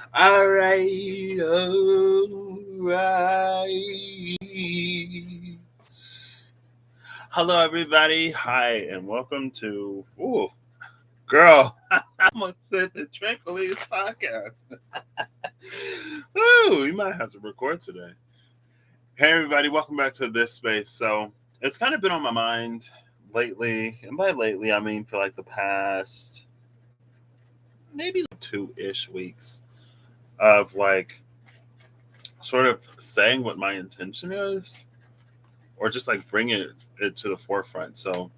All right, all right. Hello, everybody. Hi, and welcome to girl. I almost said the Tranquilise podcast. Ooh, we might have to record today. Hey, everybody, welcome back to this space. So it's kind of been on my mind lately, and by lately, I mean for like the past maybe 2-ish weeks of like sort of saying what my intention is or just like bringing it to the forefront. So,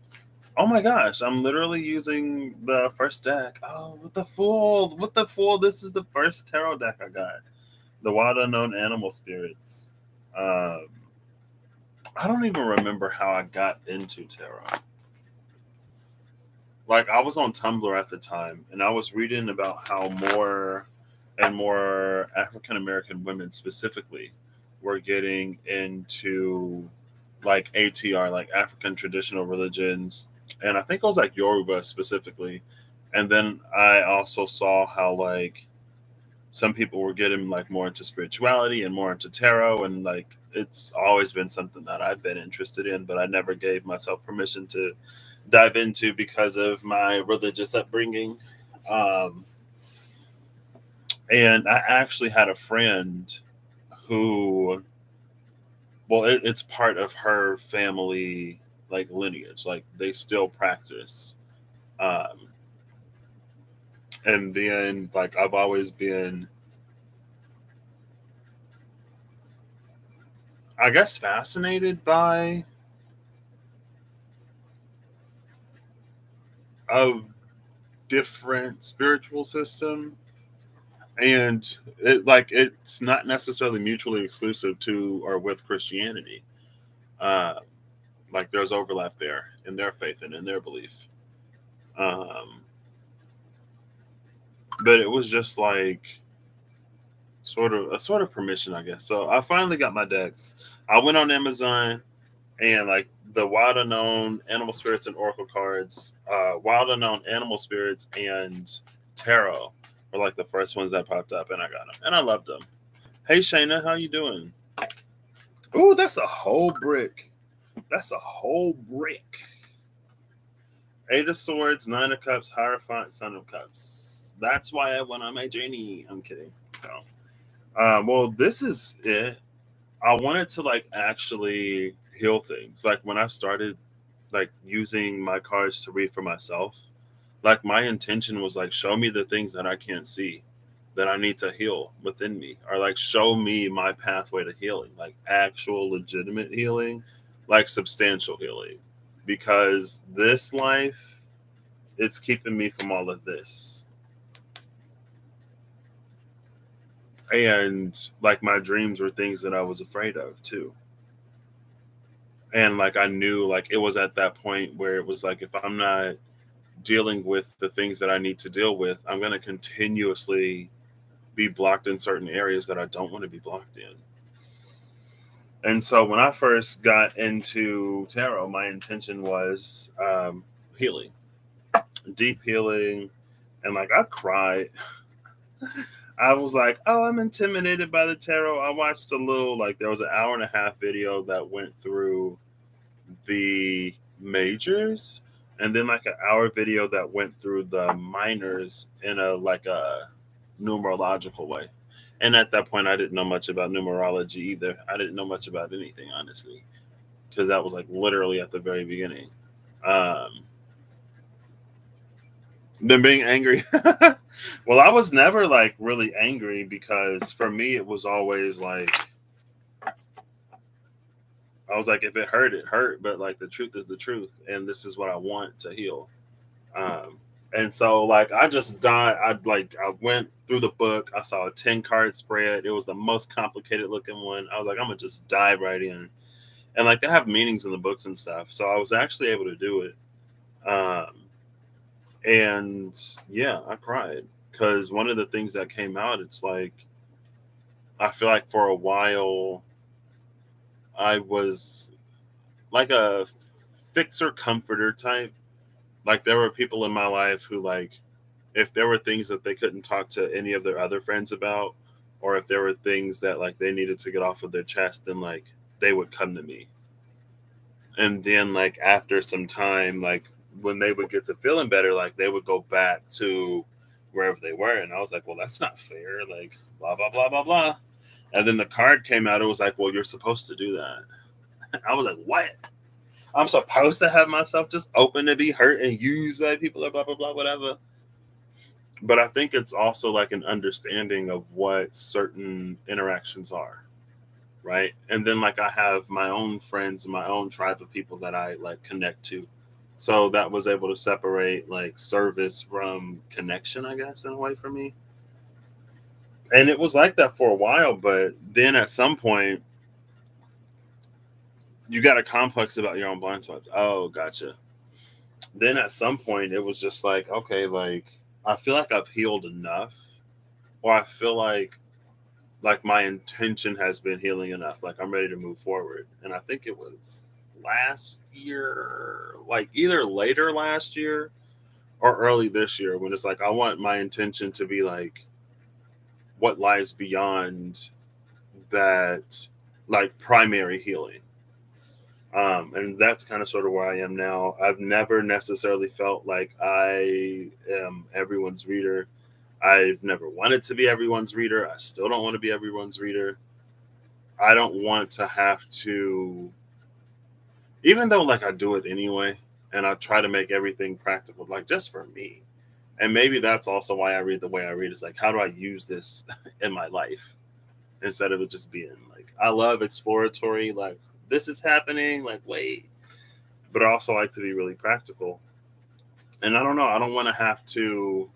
oh my gosh, I'm literally using the first deck. Oh, what the fool! What the fool! This is the first tarot deck I got. The Wild Unknown Animal Spirits. Um, I don't even remember how I got into tarot. Like I was on Tumblr at the time, and I was reading about how more and more African American women specifically were getting into like ATR, like African traditional religions, and I think it was like Yoruba specifically. And then I also saw how like some people were getting like more into spirituality and more into tarot, and like it's always been something that I've been interested in, but I never gave myself permission to dive into because of my religious upbringing. Um, and I actually had a friend who, well, it's part of her family like lineage, like they still practice. Um, and then like I've always been, I guess, fascinated by a different spiritual system, and it like it's not necessarily mutually exclusive to or with Christianity. Uh, like there's overlap there in their faith and in their belief. Um, but it was just like sort of permission, I guess. So I finally got my decks. I went on Amazon and like the Wild Unknown Animal Spirits and Oracle cards, Wild Unknown Animal Spirits and Tarot were like the first ones that popped up, and I got them, and I loved them. Hey Shayna, how you doing? Ooh, that's a whole brick. That's a whole brick. Eight of Swords, Nine of Cups, Hierophant, Son of Cups. That's why I went on my journey. I'm kidding. So, well, this is it. I wanted to like actually heal things. Like when I started like using my cards to read for myself, like my intention was like show me the things that I can't see that I need to heal within me, or like show me my pathway to healing, like actual legitimate healing, like substantial healing, because this life, it's keeping me from all of this. And like my dreams were things that I was afraid of too. And like I knew like it was at that point where it was like if I'm not dealing with the things that I need to deal with, I'm going to continuously be blocked in certain areas that I don't want to be blocked in. And so when I first got into tarot, my intention was healing, deep healing. And like I cried. I was like, oh, I'm intimidated by the tarot. I watched a little, like, there was an hour and a half video that went through the majors, and then like an hour video that went through the minors in a like a numerological way. And at that point, I didn't know much about numerology either. I didn't know much about anything, honestly, because that was like literally at the very beginning. Um, then being angry. Well, I was never like really angry because for me, it was always like, I was like, if it hurt, it hurt. But like the truth is the truth. And this is what I want to heal. Um, and so like I just died. I went through the book. I saw a 10 card spread. It was the most complicated looking one. I was like, I'm gonna just dive right in. And like they have meanings in the books and stuff. So I was actually able to do it. Um, and yeah, I cried because one of the things that came out, it's like I feel like for a while I was like a fixer comforter type. Like there were people in my life who like if there were things that they couldn't talk to any of their other friends about, or if there were things that like they needed to get off of their chest, then like they would come to me. And then like after some time, like when they would get to feeling better, like they would go back to wherever they were. And I was like, well, that's not fair. Like blah blah blah blah blah. And then the card came out. It was like, well, you're supposed to do that. I was like, what? I'm supposed to have myself just open to be hurt and used by people or blah blah blah whatever. But I think it's also like an understanding of what certain interactions are, right? And then like I have my own friends and my own tribe of people that I like connect to. So that was able to separate like service from connection, I guess, in a way for me. And it was like that for a while, but then at some point you got a complex about your own blind spots. Oh, gotcha. Then at some point it was just like, okay, like I feel like I've healed enough, or I feel like my intention has been healing enough. Like I'm ready to move forward. And I think it was last year, like either later last year or early this year, when it's like I want my intention to be like what lies beyond that, like primary healing. And that's kind of sort of where I am now. I've never necessarily felt like I am everyone's reader. I've never wanted to be everyone's reader. I still don't want to be everyone's reader. I don't want to have to, even though like I do it anyway, and I try to make everything practical, like just for me. And maybe that's also why I read the way I read. Is like, how do I use this in my life instead of it just being like, I love exploratory, like this is happening, like wait, but I also like to be really practical. And I don't know, I don't want to have to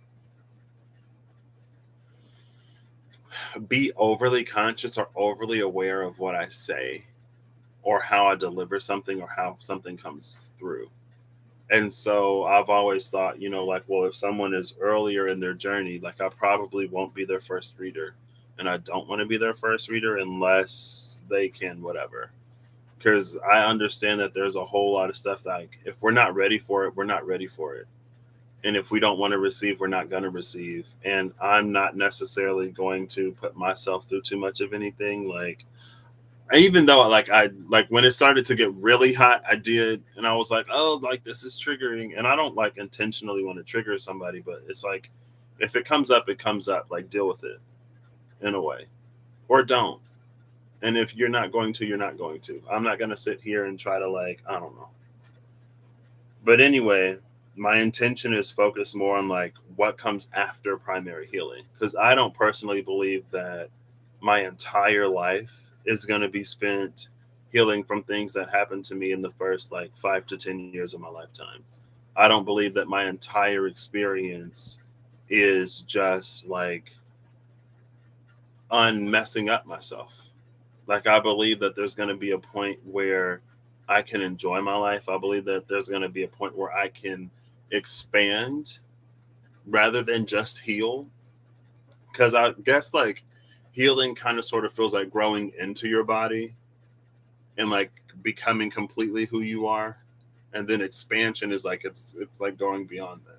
be overly conscious or overly aware of what I say or how I deliver something or how something comes through. And so I've always thought, like, well, if someone is earlier in their journey, like I probably won't be their first reader. And I don't want to be their first reader unless they can, whatever. Because I understand that there's a whole lot of stuff that, like, if we're not ready for it, we're not ready for it. And if we don't want to receive, we're not going to receive. And I'm not necessarily going to put myself through too much of anything. Like, even though like I like when it started to get really hot, I did, and I was like, oh, like this is triggering, and I don't like intentionally want to trigger somebody, but it's like if it comes up, it comes up. Like deal with it in a way, or don't. And if you're not going to, you're not going to. I'm not gonna sit here and try to like I don't know. But anyway, my intention is focused more on like what comes after primary healing because I don't personally believe that my entire life is going to be spent healing from things that happened to me in the first like 5 to 10 years of my lifetime. I don't believe that my entire experience is just like unmessing up myself. Like I believe that there's going to be a point where I can enjoy my life. I believe that there's going to be a point where I can expand rather than just heal. Because I guess like healing kind of sort of feels like growing into your body and like becoming completely who you are. And then expansion is like it's like going beyond that.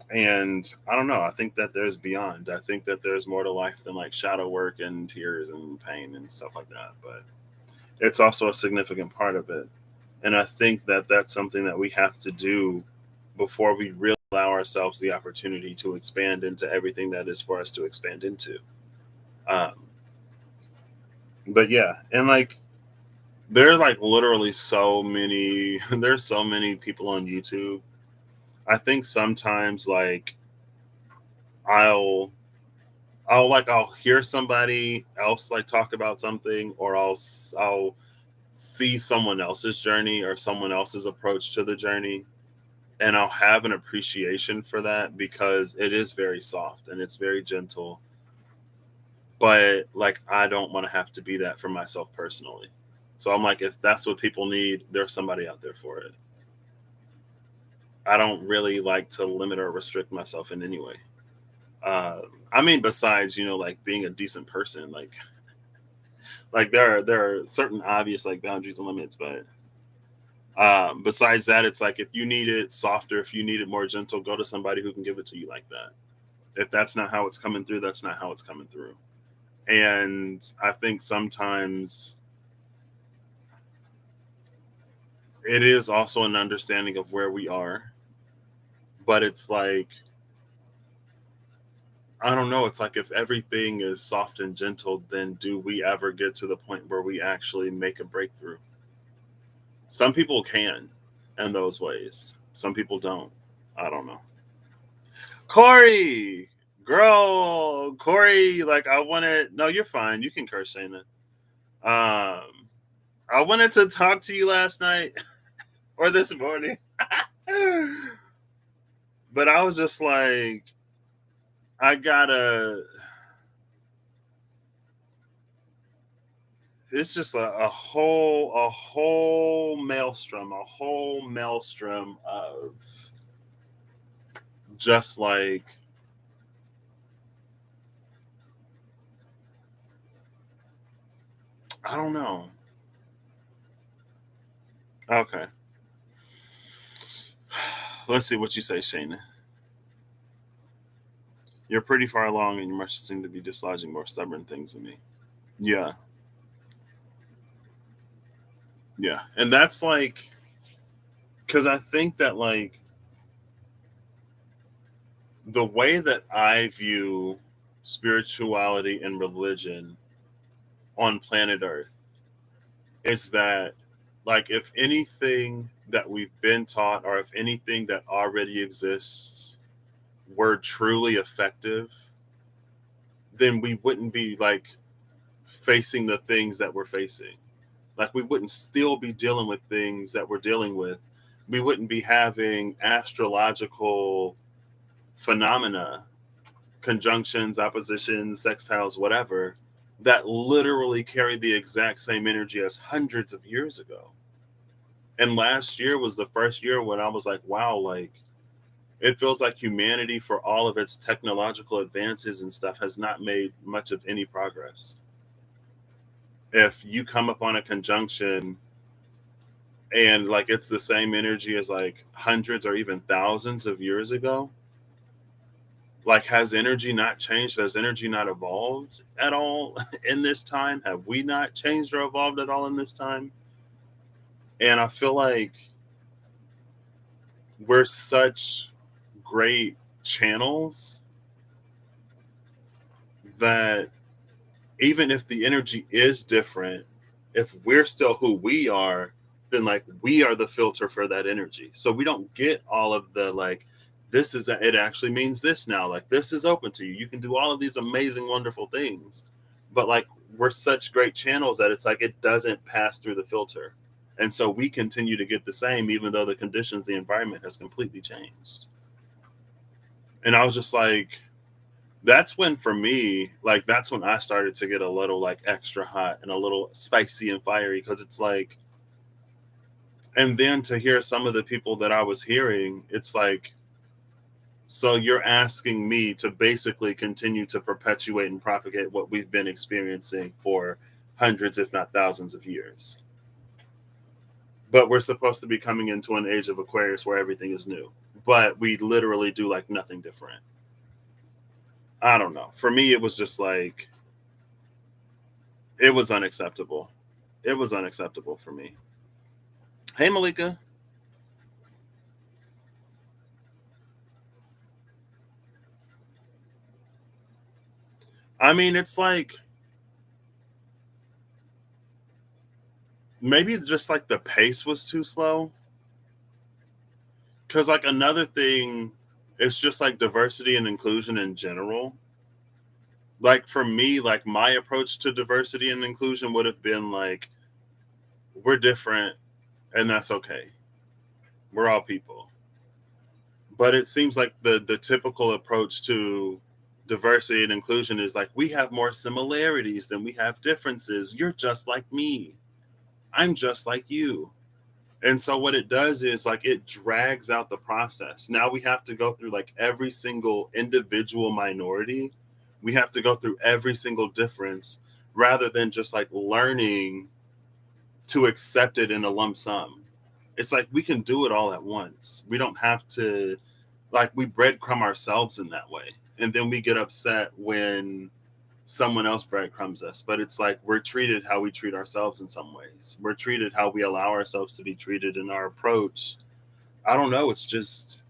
And I don't know. I think that there's beyond. I think that there's more to life than like shadow work and tears and pain and stuff like that. But it's also a significant part of it. And I think that that's something that we have to do before we really allow ourselves the opportunity to expand into everything that is for us to expand into. Um, but yeah, and like there's like literally so many, there's so many people on YouTube. I think sometimes like I'll I'll hear somebody else like talk about something, or I'll see someone else's journey or someone else's approach to the journey, and I'll have an appreciation for that because it is very soft and it's very gentle. But like I don't want to have to be that for myself personally. So I'm like, if that's what people need, there's somebody out there for it. I don't really like to limit or restrict myself in any way. Uh, I mean, besides like being a decent person, like there are certain obvious like boundaries and limits, but Besides that, it's like if you need it softer, if you need it more gentle, go to somebody who can give it to you like that. If that's not how it's coming through, that's not how it's coming through. And I think sometimes it is also an understanding of where we are, but it's like, I don't know, it's like if everything is soft and gentle, then do we ever get to the point where we actually make a breakthrough? Some people can in those ways, some people don't. I don't know. Corey, girl, Corey, like I wanted, no, you're fine. You can curse, Shayna. I wanted to talk to you last night or this morning, but I was just like, I gotta, it's just a whole maelstrom of just like, I don't know. Okay. Let's see what you say, Shayna. You're pretty far along and you must seem to be dislodging more stubborn things in me. Yeah. Yeah. And that's like, because I think that like the way that I view spirituality and religion on planet Earth is that, like, if anything that we've been taught or if anything that already exists were truly effective, then we wouldn't be like facing the things that we're facing. Like, we wouldn't still be dealing with things that we're dealing with. We wouldn't be having astrological phenomena, conjunctions, oppositions, sextiles, whatever, that literally carry the exact same energy as hundreds of years ago. And last year was the first year when I was like, wow, like it feels like humanity, for all of its technological advances and stuff, has not made much of any progress. If you come upon a conjunction and like it's the same energy as like hundreds or even thousands of years ago, like has energy not changed? Has energy not evolved at all in this time? Have we not changed or evolved at all in this time? And I feel like we're such great channels that even if the energy is different, if we're still who we are, then like we are the filter for that energy. So we don't get all of the like, this is it actually means this now. Like this is open to you. You can do all of these amazing, wonderful things. But like we're such great channels that it's like it doesn't pass through the filter. And so we continue to get the same, even though the conditions, the environment has completely changed. And I was just like, that's when for me, like that's when I started to get a little like extra hot and a little spicy and fiery because it's like, and then to hear some of the people that I was hearing, it's like, so you're asking me to basically continue to perpetuate and propagate what we've been experiencing for hundreds, if not thousands of years. But we're supposed to be coming into an age of Aquarius where everything is new. But we literally do like nothing different. I don't know. For me, it was just like, it was unacceptable. It was unacceptable for me. Hey, Malika. I mean, it's like maybe just like the pace was too slow. Cause like another thing, it's just like diversity and inclusion in general. Like for me, like my approach to diversity and inclusion would have been like, we're different and that's okay. We're all people. But it seems like the typical approach to diversity and inclusion is like, we have more similarities than we have differences. You're just like me. I'm just like you. And so what it does is like it drags out the process. Now we have to go through like every single individual minority. We have to go through every single difference rather than just like learning to accept it in a lump sum. It's like we can do it all at once. We don't have to, like, we breadcrumb ourselves in that way. And then we get upset when someone else breadcrumbs us. But it's like we're treated how we treat ourselves in some ways. We're treated how we allow ourselves to be treated in our approach. I don't know. It's just,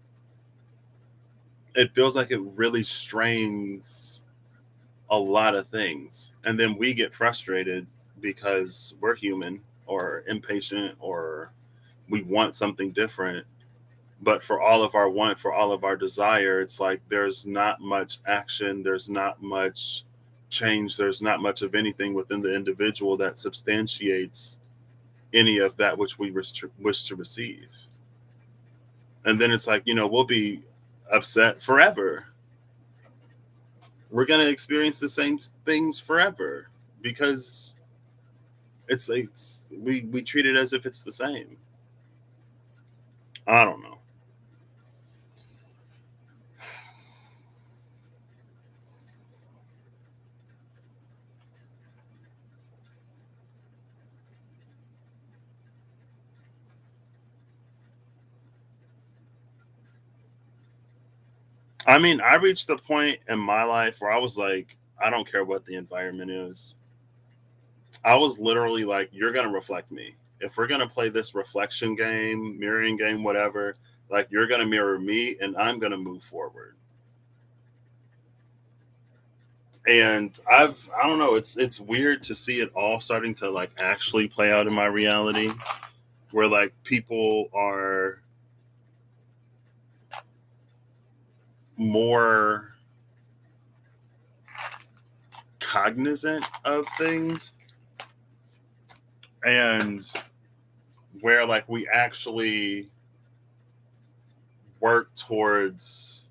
it feels like it really strains a lot of things. And then we get frustrated because we're human or impatient or we want something different. But for all of our want, for all of our desire, it's like there's not much action, there's not much change, there's not much of anything within the individual that substantiates any of that which we wish to receive. And then it's like, we'll be upset forever. We're going to experience the same things forever because it's like we treat it as if it's the same. I don't know. I mean, I reached the point in my life where I was like, I don't care what the environment is. I was literally like, you're going to reflect me. If we're going to play this reflection game, mirroring game, whatever, like you're going to mirror me and I'm going to move forward. And I don't know, it's weird to see it all starting to like actually play out in my reality where like people are more cognizant of things and where like we actually work towards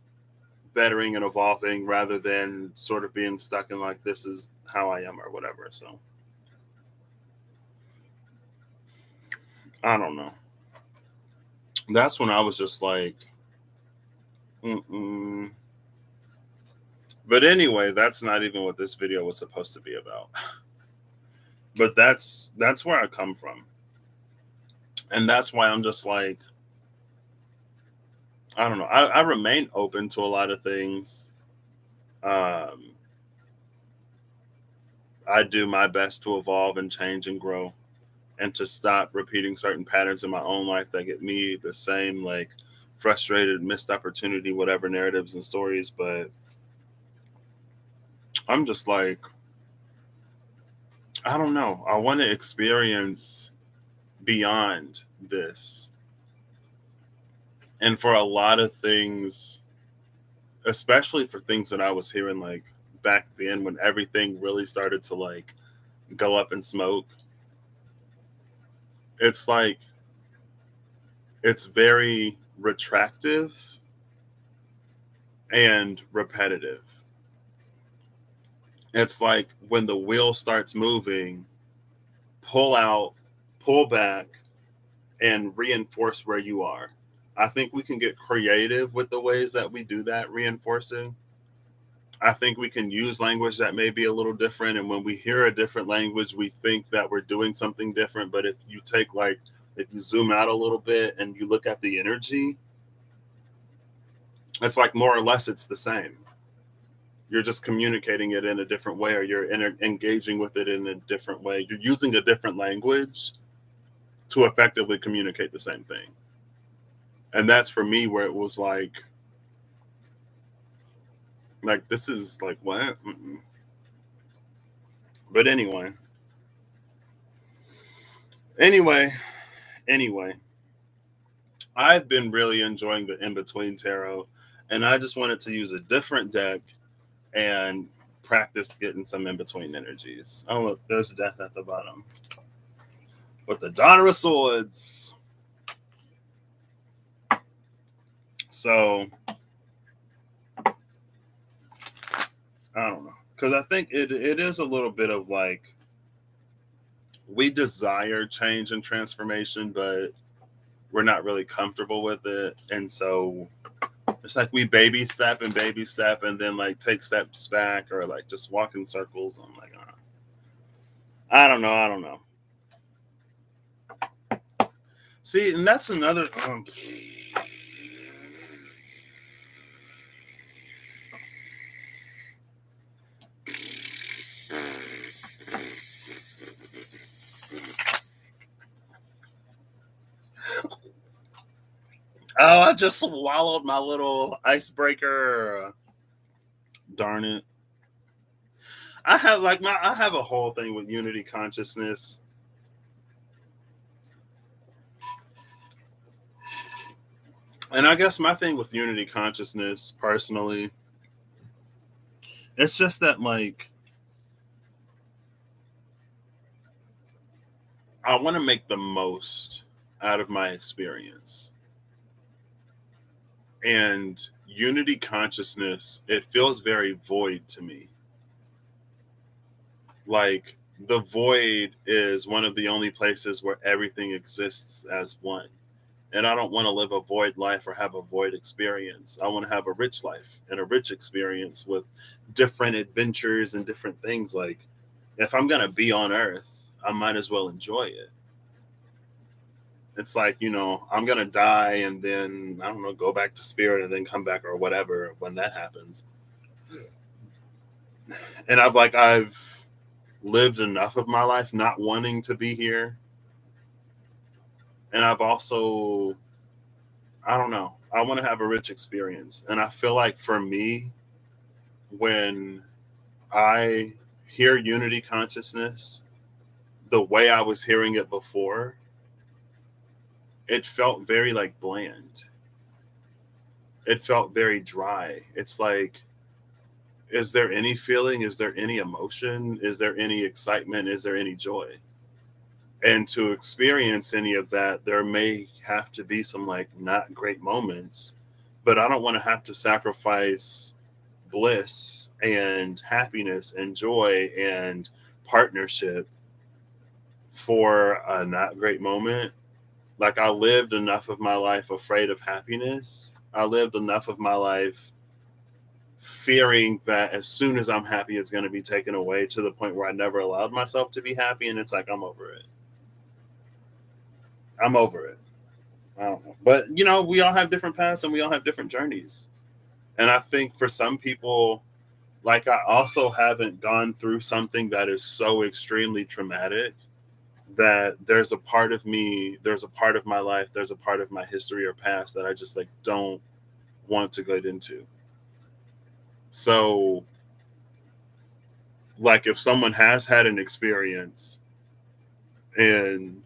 bettering and evolving rather than sort of being stuck in like this is how I am or whatever. So I don't know. That's when I was just like, mm-mm. But anyway, that's not even what this video was supposed to be about. But that's where I come from, and that's why I'm just like, I don't know. I remain open to a lot of things. Um, I do my best to evolve and change and grow, and to stop repeating certain patterns in my own life that get me the same like frustrated, missed opportunity, whatever narratives and stories. But I'm just like, I don't know. I want to experience beyond this. And for a lot of things, especially for things that I was hearing like back then when everything really started to like go up in smoke, it's like it's very retractive and repetitive. It's like when the wheel starts moving, pull out, pull back, and reinforce where you are. I think we can get creative with the ways that we do that reinforcing. I think we can use language that may be a little different. And when we hear a different language, we think that we're doing something different. But if you take like, if you zoom out a little bit and you look at the energy, it's like more or less it's the same. You're just communicating it in a different way or you're engaging with it in a different way. You're using a different language to effectively communicate the same thing. And that's for me where it was like this is like what? Mm-mm. But anyway, anyway, I've been really enjoying the in between tarot, and I just wanted to use a different deck and practice getting some in between energies. Oh, look, there's death at the bottom with the Daughter of Swords. So I don't know, because I think it is a little bit of like we desire change and transformation, but we're not really comfortable with it, and so it's like we baby step, and then like take steps back or like just walk in circles. I'm like, I don't know. See, and that's another. Oh, I just swallowed my little icebreaker. Darn it. I have a whole thing with unity consciousness. And I guess my thing with unity consciousness personally, it's just that like I want to make the most out of my experience. And unity consciousness, it feels very void to me. Like the void is one of the only places where everything exists as one. And I don't want to live a void life or have a void experience. I want to have a rich life and a rich experience with different adventures and different things. Like if I'm going to be on earth, I might as well enjoy it. It's like, I'm going to die and then, I don't know, go back to spirit and then come back or whatever when that happens. And I've lived enough of my life not wanting to be here. And I've also, I don't know, I want to have a rich experience. And I feel like for me, when I hear unity consciousness, the way I was hearing it before, it felt very like bland. It felt very dry. It's like, is there any feeling? Is there any emotion? Is there any excitement? Is there any joy? And to experience any of that, there may have to be some like not great moments, but I don't want to have to sacrifice bliss and happiness and joy and partnership for a not great moment. Like I lived enough of my life afraid of happiness. I lived enough of my life fearing that as soon as I'm happy, it's going to be taken away to the point where I never allowed myself to be happy. And it's like, I'm over it. I'm over it. I don't know. But, we all have different paths and we all have different journeys. And I think for some people, like I also haven't gone through something that is so extremely traumatic that there's a part of me, there's a part of my life, there's a part of my history or past that I just like don't want to get into. So, like, if someone has had an experience, and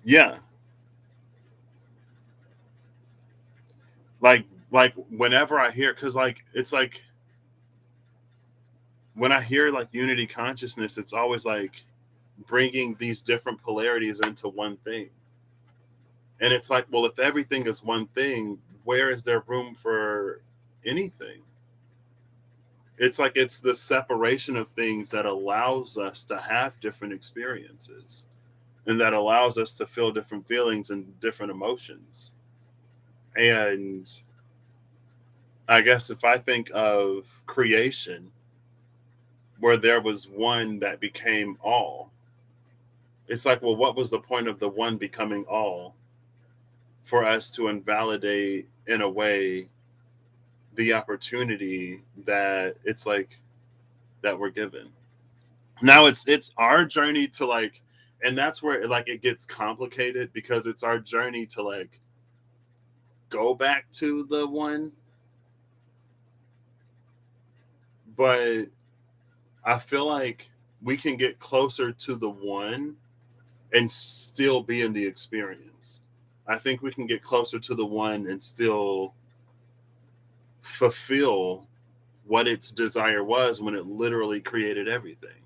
yeah, like whenever I hear, because like it's like when I hear like unity consciousness, it's always like bringing these different polarities into one thing, and it's like, well, if everything is one thing, where is there room for anything? It's like it's the separation of things that allows us to have different experiences and that allows us to feel different feelings and different emotions. And I guess if I think of creation where there was one that became all, it's like, well, what was the point of the one becoming all for us to invalidate in a way the opportunity that it's like that we're given? Now it's our journey to like, and that's where like it gets complicated because it's our journey to like go back to the one, but I feel like we can get closer to the one and still be in the experience. I think we can get closer to the one and still fulfill what its desire was when it literally created everything.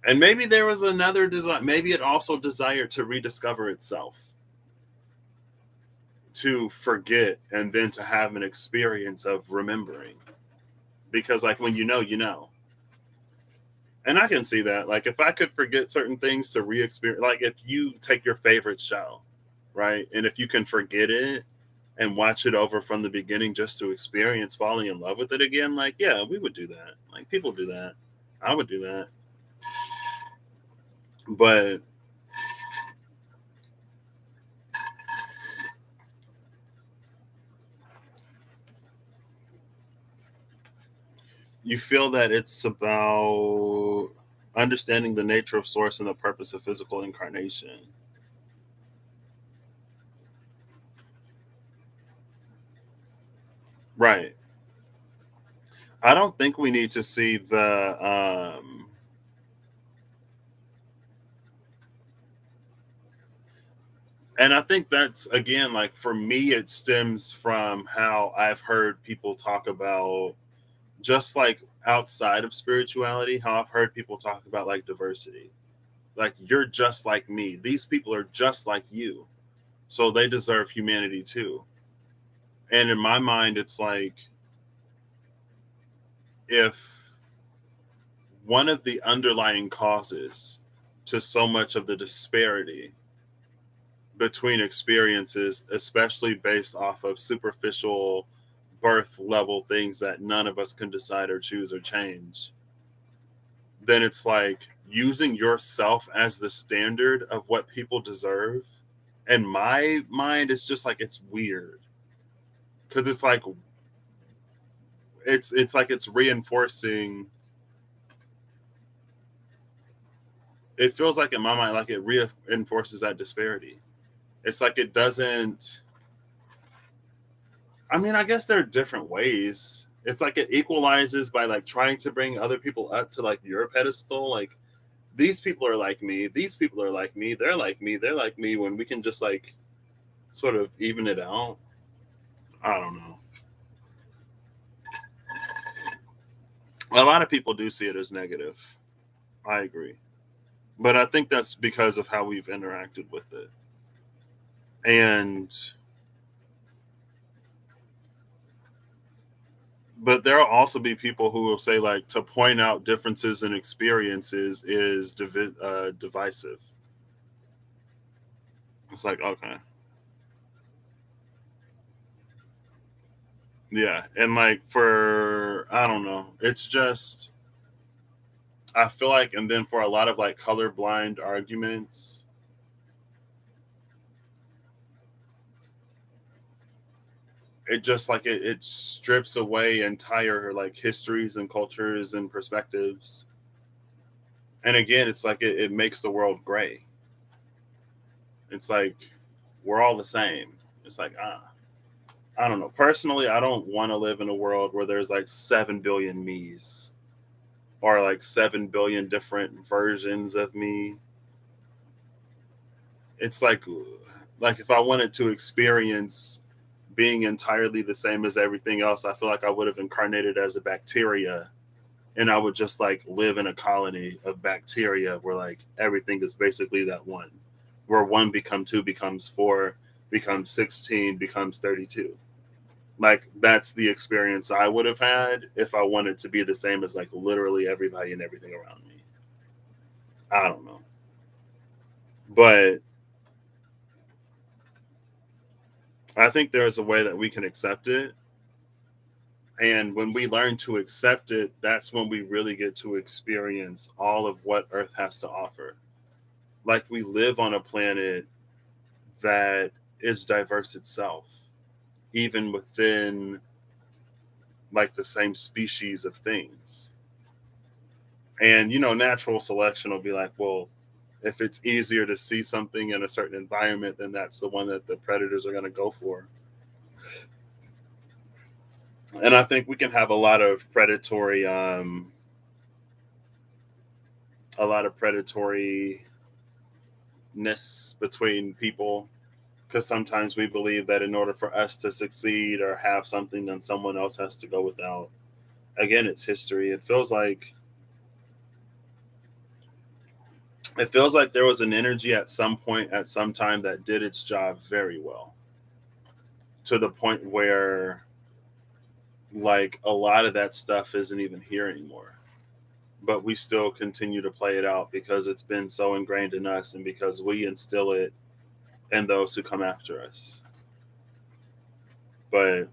And maybe there was another desire, maybe it also desired to rediscover itself, to forget, and then to have an experience of remembering. Because, like, when you know, you know. And I can see that. Like, if I could forget certain things to re experience, like, if you take your favorite show, right? And if you can forget it and watch it over from the beginning just to experience falling in love with it again, like, yeah, we would do that. Like, people do that. I would do that. But You feel that it's about understanding the nature of source and the purpose of physical incarnation. Right. I don't think we need to see and I think that's again like for me it stems from how I've heard people talk about just like outside of spirituality, how I've heard people talk about like diversity. Like you're just like me. These people are just like you. So they deserve humanity too. And in my mind it's like if one of the underlying causes to so much of the disparity between experiences, especially based off of superficial birth level things that none of us can decide or choose or change, then it's like using yourself as the standard of what people deserve. In my mind, it's just like it's weird because it's like it's like it's reinforcing. It feels like in my mind, like it reinforces that disparity. It's like it doesn't. I mean, I guess there are different ways. It's like it equalizes by like trying to bring other people up to like your pedestal. Like these people are like me. These people are like me. They're like me. They're like me. When we can just like sort of even it out. I don't know. A lot of people do see it as negative. I agree, but I think that's because of how we've interacted with it. And but there'll also be people who will say like to point out differences in experiences is divisive. It's like okay, yeah, and like for I don't know, it's just I feel like, and then for a lot of like colorblind arguments, it just like it strips away entire like histories and cultures and perspectives. And again, it's like it makes the world gray. It's like we're all the same. It's like I don't know. Personally, I don't want to live in a world where there's like 7 billion me's or like 7 billion different versions of me. It's like if I wanted to experience being entirely the same as everything else, I feel like I would have incarnated as a bacteria and I would just like live in a colony of bacteria where like everything is basically that one. Where one become two becomes four, becomes 16, becomes 32. Like that's the experience I would have had if I wanted to be the same as like literally everybody and everything around me. I don't know. But I think there is a way that we can accept it. And when we learn to accept it, that's when we really get to experience all of what Earth has to offer. Like we live on a planet that is diverse itself, even within like the same species of things. And natural selection will be like, well, if it's easier to see something in a certain environment, then that's the one that the predators are going to go for. And I think we can have a lot of predatoriness between people because sometimes we believe that in order for us to succeed or have something, then someone else has to go without. Again, it's history. It feels like there was an energy at some point at some time that did its job very well to the point where like a lot of that stuff isn't even here anymore, but we still continue to play it out because it's been so ingrained in us and because we instill it in those who come after us. But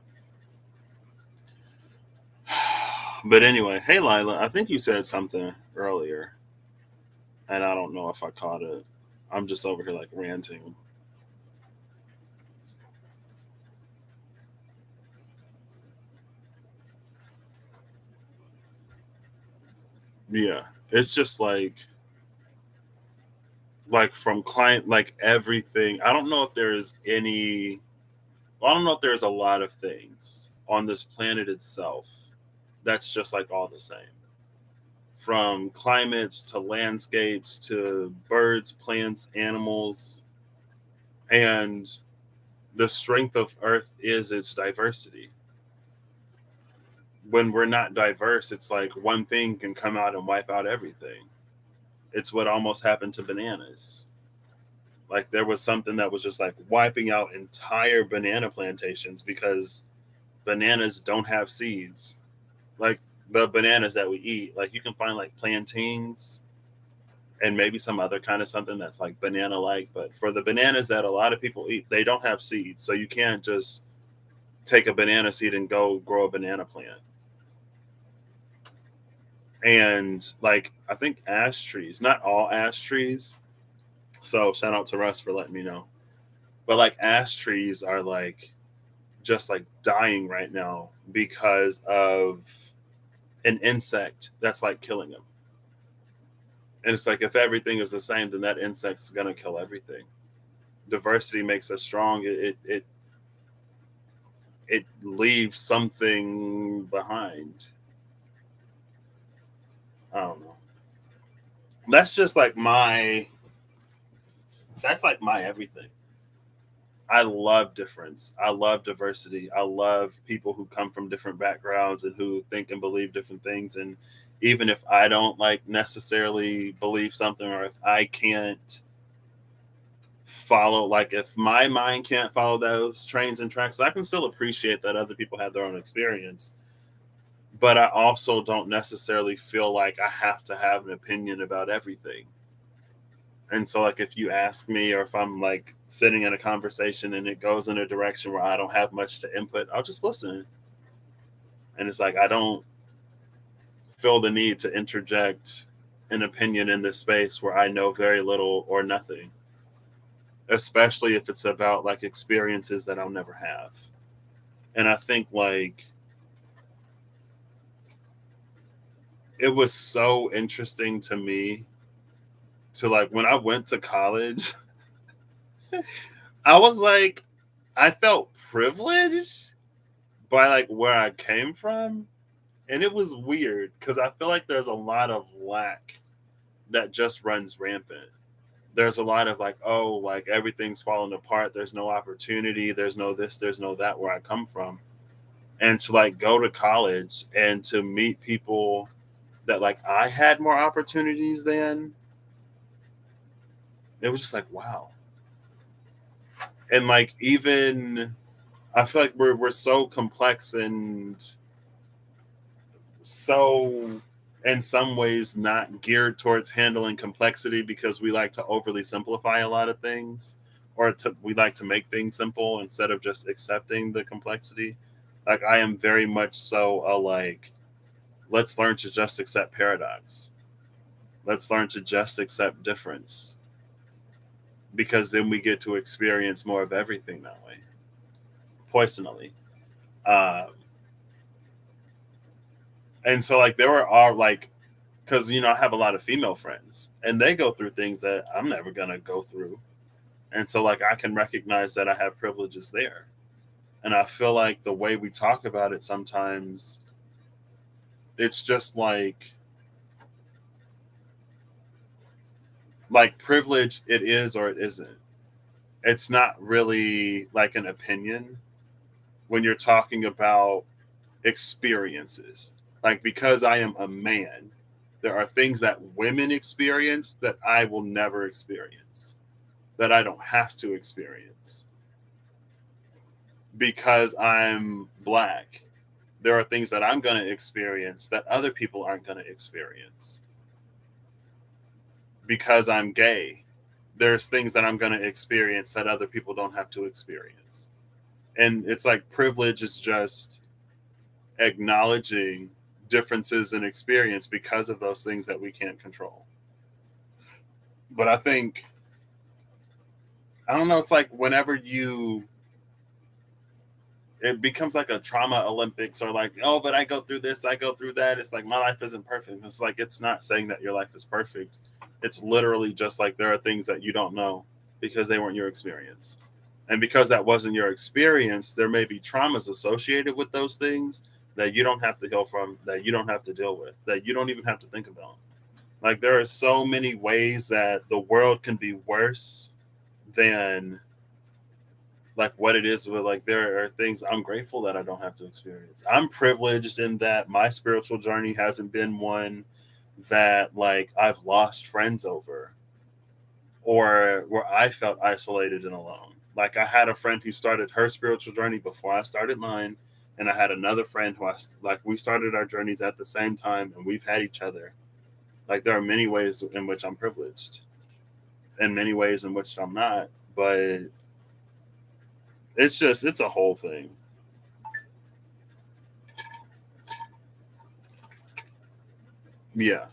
but anyway, hey Lila, I think you said something earlier and I don't know if I caught it. I'm just over here like ranting. Yeah. It's just like from client, like everything. I don't know if there is any, well, I don't know if there's a lot of things on this planet itself that's just like all the same. From climates to landscapes to birds, plants, animals. And the strength of Earth is its diversity. When we're not diverse, it's like one thing can come out and wipe out everything. It's what almost happened to bananas. Like there was something that was just like wiping out entire banana plantations because bananas don't have seeds. Like the bananas that we eat, like you can find like plantains and maybe some other kind of something that's like banana like, but for the bananas that a lot of people eat, they don't have seeds. So you can't just take a banana seed and go grow a banana plant. And like I think ash trees, not all ash trees. So shout out to Russ for letting me know. But like ash trees are like just like dying right now because of an insect that's like killing them. And it's like if everything is the same, then that insect is gonna kill everything. Diversity makes us strong. It leaves something behind. I don't know. That's just like my that's like my everything. I love difference. I love diversity. I love people who come from different backgrounds and who think and believe different things. And even if I don't like necessarily believe something, or if I can't follow, like if my mind can't follow those trains and tracks, I can still appreciate that other people have their own experience. But I also don't necessarily feel like I have to have an opinion about everything. And so, like, if you ask me, or if I'm like sitting in a conversation and it goes in a direction where I don't have much to input, I'll just listen. And it's like, I don't feel the need to interject an opinion in this space where I know very little or nothing, especially if it's about like experiences that I'll never have. And I think like it was so interesting to me to like when I went to college, I was like, I felt privileged by like where I came from. And it was weird because I feel like there's a lot of lack that just runs rampant. There's a lot of like, oh, like everything's falling apart. There's no opportunity. There's no this, there's no that where I come from. And to like go to college and to meet people that like I had more opportunities than, it was just like, wow. And like, even I feel like we're so complex and so in some ways not geared towards handling complexity because we like to overly simplify a lot of things, or we like to make things simple instead of just accepting the complexity. Like I am very much so a like, let's learn to just accept paradox. Let's learn to just accept difference, because then we get to experience more of everything that way. Personally, um, and so like there were all like, because I have a lot of female friends and they go through things that I'm never gonna go through, and so like I can recognize that I have privileges there, and I feel like the way we talk about it sometimes, it's just like privilege, it is or it isn't. It's not really like an opinion when you're talking about experiences. Like because I am a man, there are things that women experience that I will never experience, that I don't have to experience. Because I'm black, there are things that I'm going to experience that other people aren't going to experience. Because I'm gay, there's things that I'm going to experience that other people don't have to experience. And it's like privilege is just acknowledging differences in experience because of those things that we can't control. But I think, I don't know, it's like whenever you it becomes like a trauma Olympics, or like, oh, but I go through this, I go through that. It's like my life isn't perfect. It's like it's not saying that your life is perfect. It's literally just like there are things that you don't know because they weren't your experience. And because that wasn't your experience, there may be traumas associated with those things that you don't have to heal from, that you don't have to deal with, that you don't even have to think about. Like there are so many ways that the world can be worse than like what it is, but like there are things I'm grateful that I don't have to experience. I'm privileged in that my spiritual journey hasn't been one that like I've lost friends over, or where I felt isolated and alone. Like I had a friend who started her spiritual journey before I started mine, and I had another friend who like we started our journeys at the same time, and we've had each other. Like there are many ways in which I'm privileged, and many ways in which I'm not. But it's a whole thing. Yeah.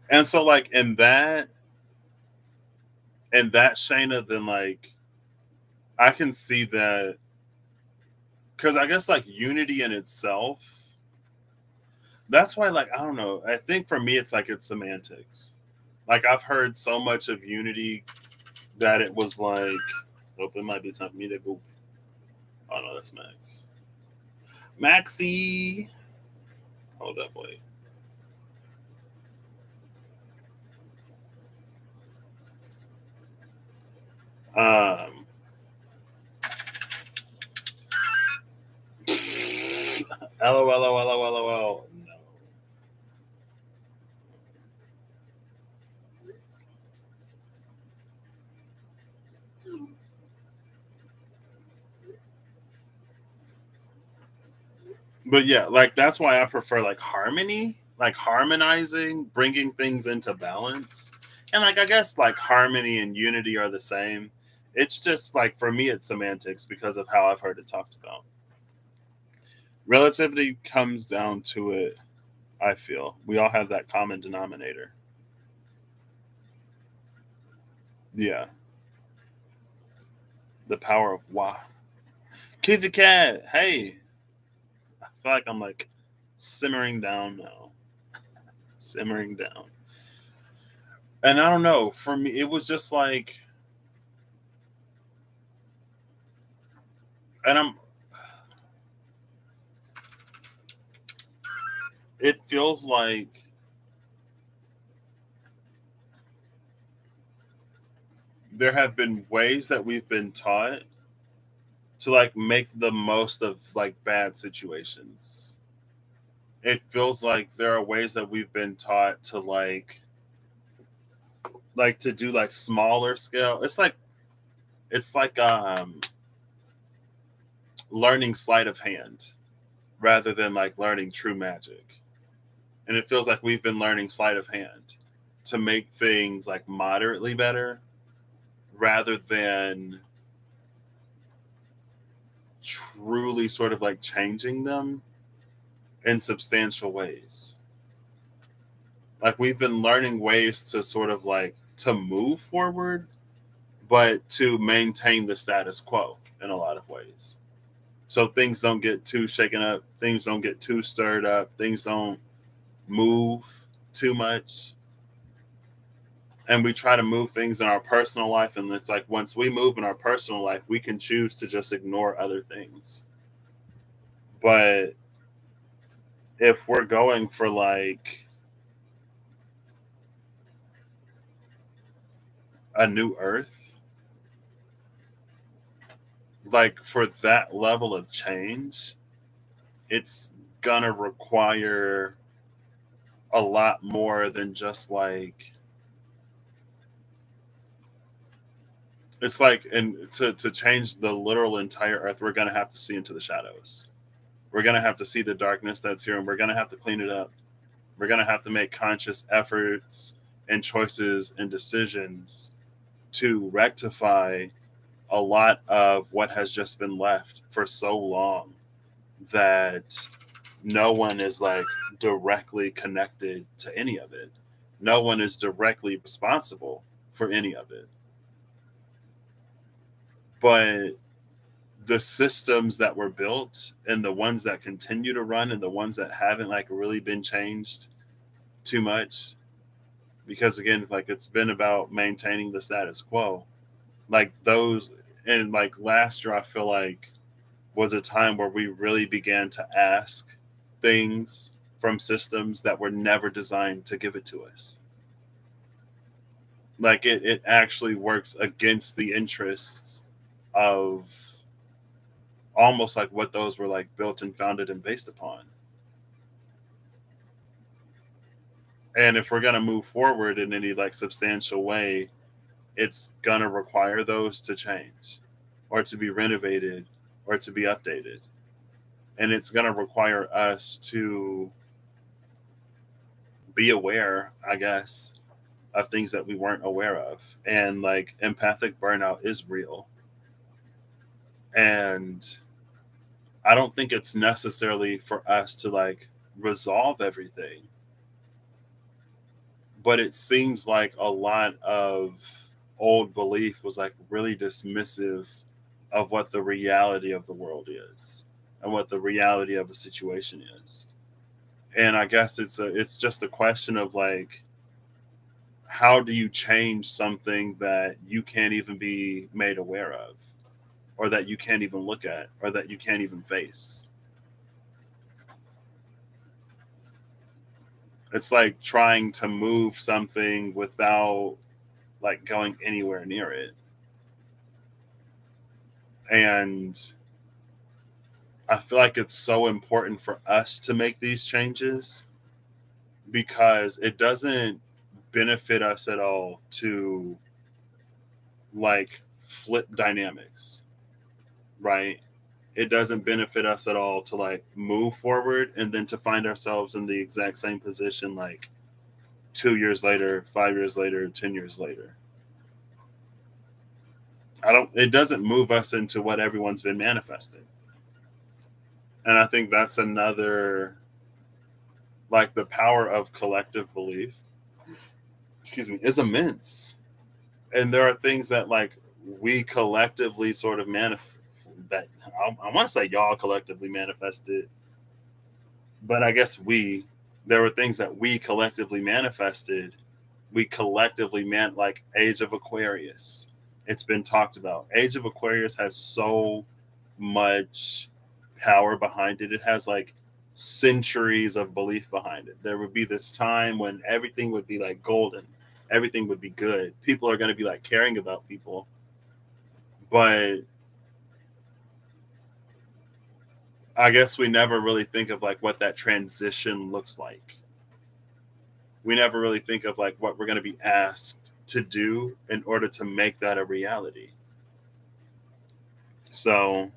And so like in that Shayna, then like I can see that because I guess like unity in itself, that's why like I don't know. I think for me it's like it's semantics. Like I've heard so much of unity that it was like, oh, it might be time for me to go. Oh no, that's Max. Maxie. Hold up, wait. Um LOL. No. But yeah, like that's why I prefer like harmony, like harmonizing, bringing things into balance. And like I guess like harmony and unity are the same. It's just like for me it's semantics because of how I've heard it talked about. Relativity comes down to it, I feel. We all have that common denominator. Yeah. The power of why. Kizzy cat, hey. I feel like I'm like simmering down now. Simmering down. And I don't know, for me it was just like, and it feels like there have been ways that we've been taught to like make the most of like bad situations. It feels like there are ways that we've been taught to like to do like smaller scale. It's like learning sleight of hand rather than like learning true magic. And it feels like we've been learning sleight of hand to make things like moderately better rather than truly sort of like changing them in substantial ways. Like we've been learning ways to sort of like to move forward, but to maintain the status quo in a lot of ways. So things don't get too shaken up, things don't get too stirred up, things don't move too much. And we try to move things in our personal life. And it's like once we move in our personal life, we can choose to just ignore other things. But if we're going for like a new earth, like for that level of change, it's gonna require a lot more than just like it's like and to change the literal entire earth, we're gonna have to see into the shadows. We're gonna have to see the darkness that's here and we're gonna have to clean it up. We're gonna have to make conscious efforts and choices and decisions to rectify a lot of what has just been left for so long that no one is like directly connected to any of it. No one is directly responsible for any of it. But the systems that were built and the ones that continue to run and the ones that haven't like really been changed too much, because again, like it's been about maintaining the status quo, like those. And like last year I feel like was a time where we really began to ask things from systems that were never designed to give it to us. Like it actually works against the interests of almost like what those were like built and founded and based upon. And if we're going to move forward in any like substantial way, it's going to require those to change or to be renovated or to be updated. And it's going to require us to be aware, I guess, of things that we weren't aware of. And like empathic burnout is real. And I don't think it's necessarily for us to like resolve everything, but it seems like a lot of old belief was like really dismissive of what the reality of the world is and what the reality of a situation is. And I guess it's just a question of like how do you change something that you can't even be made aware of or that you can't even look at or that you can't even face. It's like trying to move something without like going anywhere near it. And I feel like it's so important for us to make these changes because it doesn't benefit us at all to like flip dynamics, right? It doesn't benefit us at all to like move forward and then to find ourselves in the exact same position like 2 years later, 5 years later, 10 years later. It doesn't move us into what everyone's been manifesting. And I think that's another, like the power of collective belief, excuse me, is immense. And there are things that like we collectively sort of manifest that I want to say y'all collectively manifested, but I guess there were things that we collectively manifested. We collectively meant like Age of Aquarius. It's been talked about. Age of Aquarius has so much power behind it. It has like centuries of belief behind it. There would be this time when everything would be like golden, everything would be good. People are going to be like caring about people. But I guess we never really think of like what that transition looks like. We never really think of like what we're going to be asked to do in order to make that a reality. So,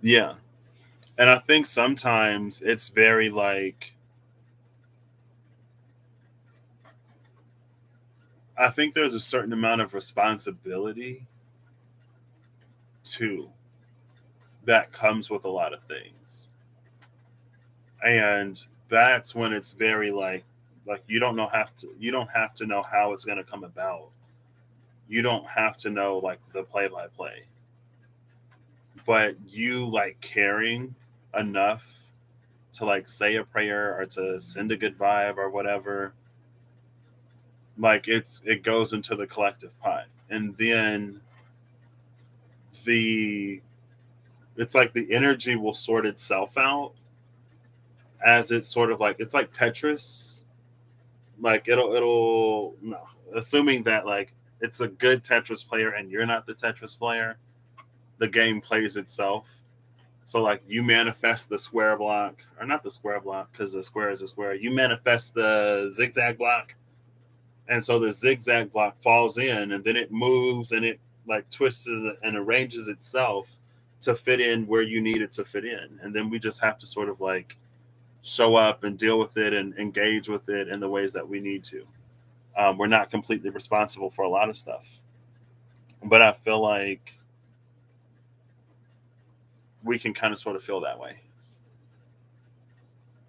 yeah. And I think sometimes it's very like, I think there's a certain amount of responsibility too that comes with a lot of things. And that's when it's very like you don't have to know how it's going to come about. You don't have to know like the play by play. But you like caring enough to like say a prayer or to send a good vibe or whatever, like it goes into the collective pot. And then the it's like the energy will sort itself out as it's sort of like it's like Tetris. Like it'll no, assuming that like it's a good Tetris player and you're not the Tetris player, the game plays itself. So like you manifest the square block, or not the square block because the square is a square. You manifest the zigzag block, and so the zigzag block falls in, and then it moves and it like twists and arranges itself to fit in where you need it to fit in. And then we just have to sort of like show up and deal with it and engage with it in the ways that we need to. We're not completely responsible for a lot of stuff, but I feel like we can kind of sort of feel that way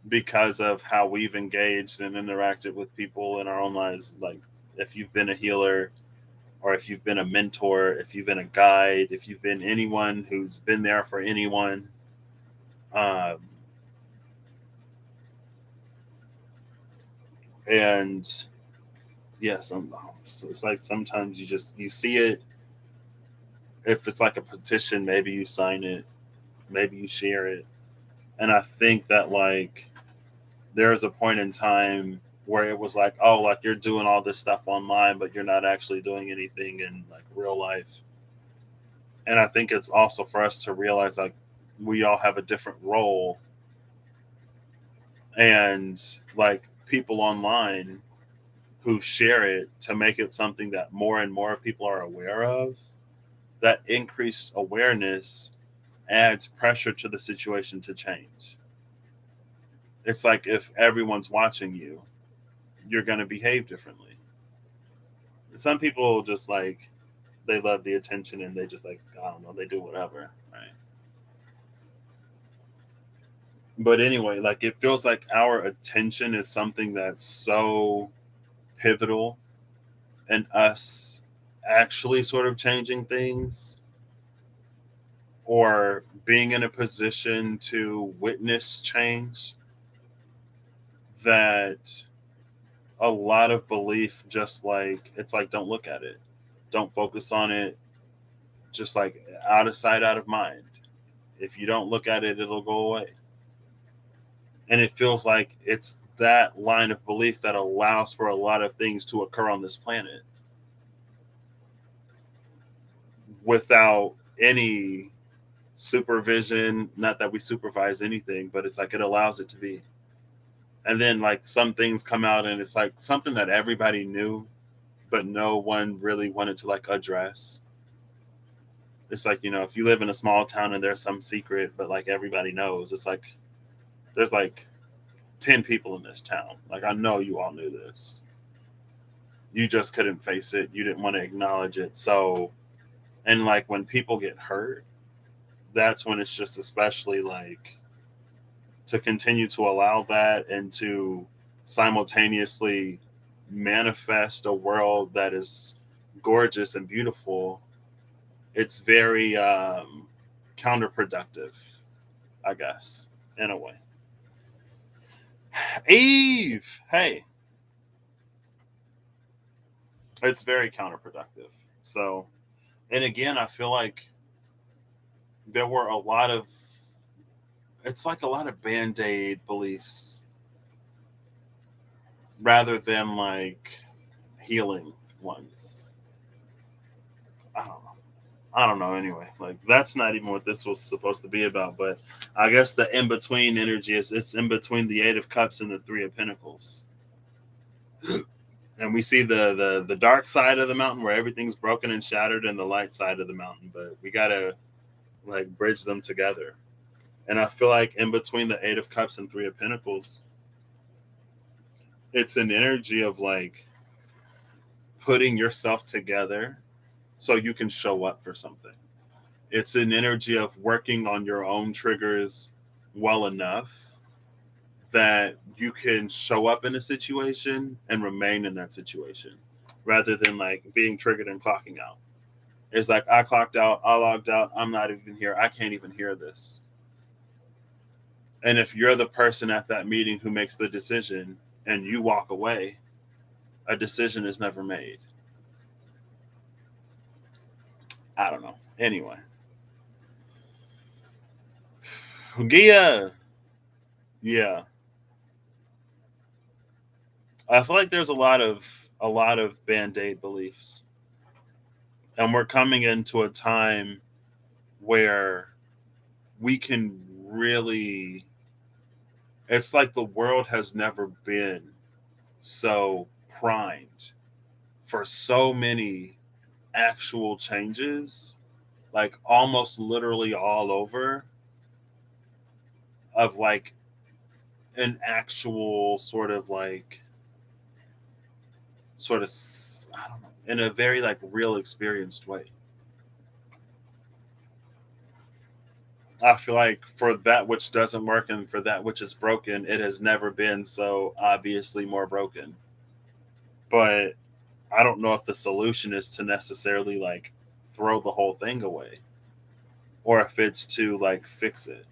because of how we've engaged and interacted with people in our own lives. Like if you've been a healer, or if you've been a mentor, if you've been a guide, if you've been anyone who's been there for anyone. Um, and yes, so it's like sometimes you see it. If it's like a petition, maybe you sign it, maybe you share it. And I think that like there was a point in time where it was like, oh, like you're doing all this stuff online, but you're not actually doing anything in like real life. And I think it's also for us to realize like we all have a different role, and like people online who share it to make it something that more and more people are aware of. That increased awareness adds pressure to the situation to change. It's like if everyone's watching you, you're going to behave differently. Some people just like they love the attention and they just like I don't know, they do whatever, right? But anyway, like it feels like our attention is something that's so pivotal in us actually sort of changing things or being in a position to witness change that a lot of belief just like it's like don't look at it, don't focus on it, just like out of sight out of mind. If you don't look at it, it'll go away. And it feels like it's that line of belief that allows for a lot of things to occur on this planet without any supervision. Not that we supervise anything, but it's like it allows it to be. And then like some things come out and it's like something that everybody knew but no one really wanted to like address. It's like, if you live in a small town and there's some secret but like everybody knows, it's like there's like 10 people in this town, like I know you all knew this, you just couldn't face it, you didn't want to acknowledge it. So and like when people get hurt, that's when it's just especially like to continue to allow that and to simultaneously manifest a world that is gorgeous and beautiful. It's very counterproductive, I guess, in a way. Eve, hey, it's very counterproductive. So, and again, I feel like there were a lot of, it's like a lot of band aid beliefs rather than like healing ones. I don't know. I don't know anyway. Like that's not even what this was supposed to be about, but I guess the in between energy is it's in between the 8 of cups and the 3 of pentacles. And we see the dark side of the mountain where everything's broken and shattered and the light side of the mountain, but we got to like bridge them together. And I feel like in between the 8 of cups and 3 of pentacles, it's an energy of like putting yourself together so you can show up for something. It's an energy of working on your own triggers well enough that you can show up in a situation and remain in that situation rather than like being triggered and clocking out. It's like I clocked out, I logged out, I'm not even here. I can't even hear this. And if you're the person at that meeting who makes the decision and you walk away, a decision is never made. I don't know. Anyway, Gia, yeah, I feel like there's a lot of band aid beliefs, and we're coming into a time where we can really. It's like the world has never been so primed for so many actual changes, like almost literally all over, of like an actual sort of I don't know, in a very like real experienced way. I feel like for that which doesn't work and for that which is broken, it has never been so obviously more broken. But I don't know if the solution is to necessarily like throw the whole thing away or if it's to like fix it,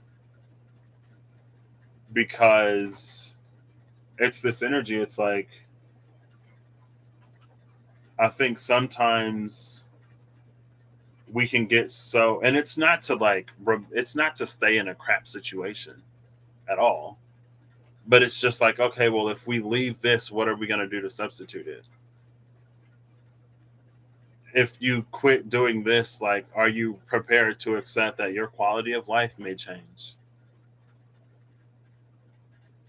because it's this energy. It's like, I think sometimes we can get so, and it's not to like, it's not to stay in a crap situation at all, but it's just like, okay, well, if we leave this, what are we going to do to substitute it? If you quit doing this, like, are you prepared to accept that your quality of life may change?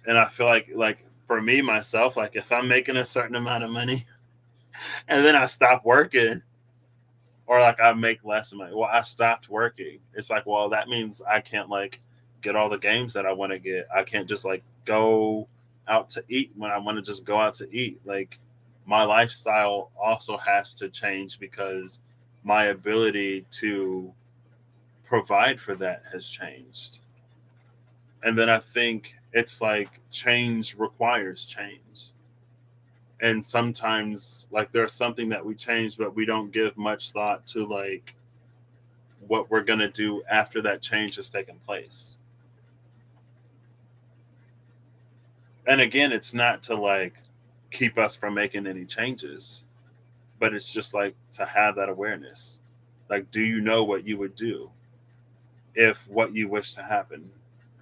And I feel like for me myself, like if I'm making a certain amount of money and then I stop working, or like I make less money, well, I stopped working. It's like, well, that means I can't like get all the games that I want to get. I can't just like go out to eat when I want to just go out to eat. Like my lifestyle also has to change because my ability to provide for that has changed. And then I think it's like change requires change. And sometimes like there's something that we change, but we don't give much thought to like what we're going to do after that change has taken place. And again, it's not to like keep us from making any changes, but it's just like to have that awareness. Like, do you know what you would do if what you wish to happen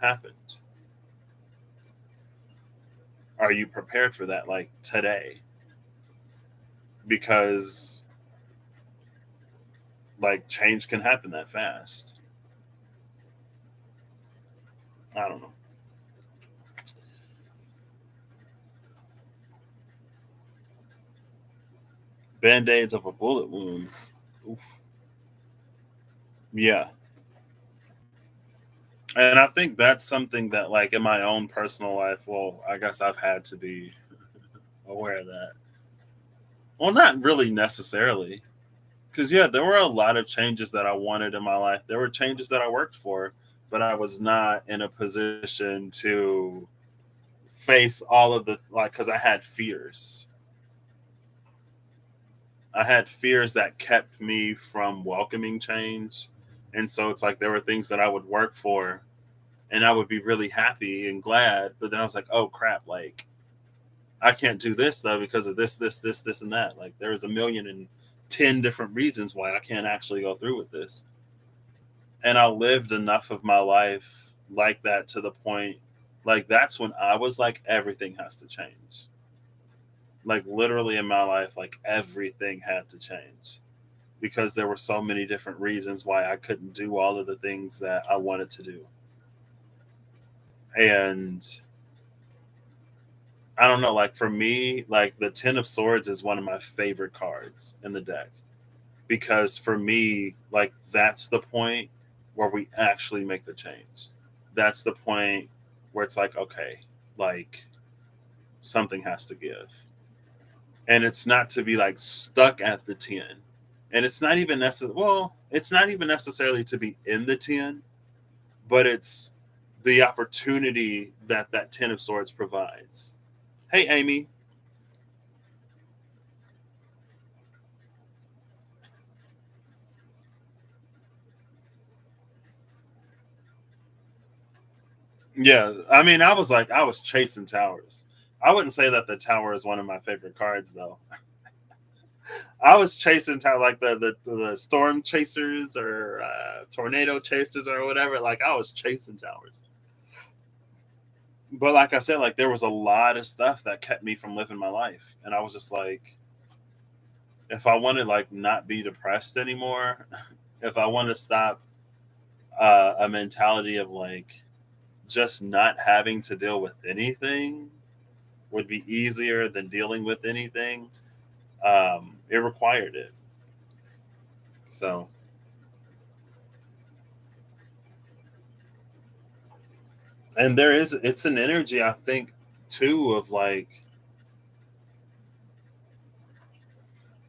happened? Are you prepared for that like today? Because like change can happen that fast. I don't know. Band-aids over bullet wounds. Oof. Yeah. And I think that's something that like in my own personal life, well, I guess I've had to be aware of that. Well, not really necessarily. Because, yeah, there were a lot of changes that I wanted in my life. There were changes that I worked for, but I was not in a position to face all of the, like, because I had fears. I had fears that kept me from welcoming change. And so it's like there were things that I would work for and I would be really happy and glad. But then I was like, oh crap, like I can't do this though because of this, and that. Like there's a million and 10 different reasons why I can't actually go through with this. And I lived enough of my life like that to the point, like that's when I was like, everything has to change. Like literally in my life, like everything had to change because there were so many different reasons why I couldn't do all of the things that I wanted to do. And I don't know, like for me, like the Ten of Swords is one of my favorite cards in the deck because for me, like that's the point where we actually make the change. That's the point where it's like, okay, like something has to give. And it's not to be like stuck at the 10. And it's not even necessarily, well, it's not even necessarily to be in the 10, but it's the opportunity that that 10 of Swords provides. Hey, Amy. Yeah, I mean, I was like, I was chasing towers. I wouldn't say that the tower is one of my favorite cards, though. I was chasing tower like the storm chasers or tornado chasers or whatever. Like I was chasing towers. But like I said, like there was a lot of stuff that kept me from living my life, and I was just like, if I want to like not be depressed anymore, if I want to stop a mentality of like just not having to deal with anything would be easier than dealing with anything. It required it. So, and there is, it's an energy, I think, too, of like,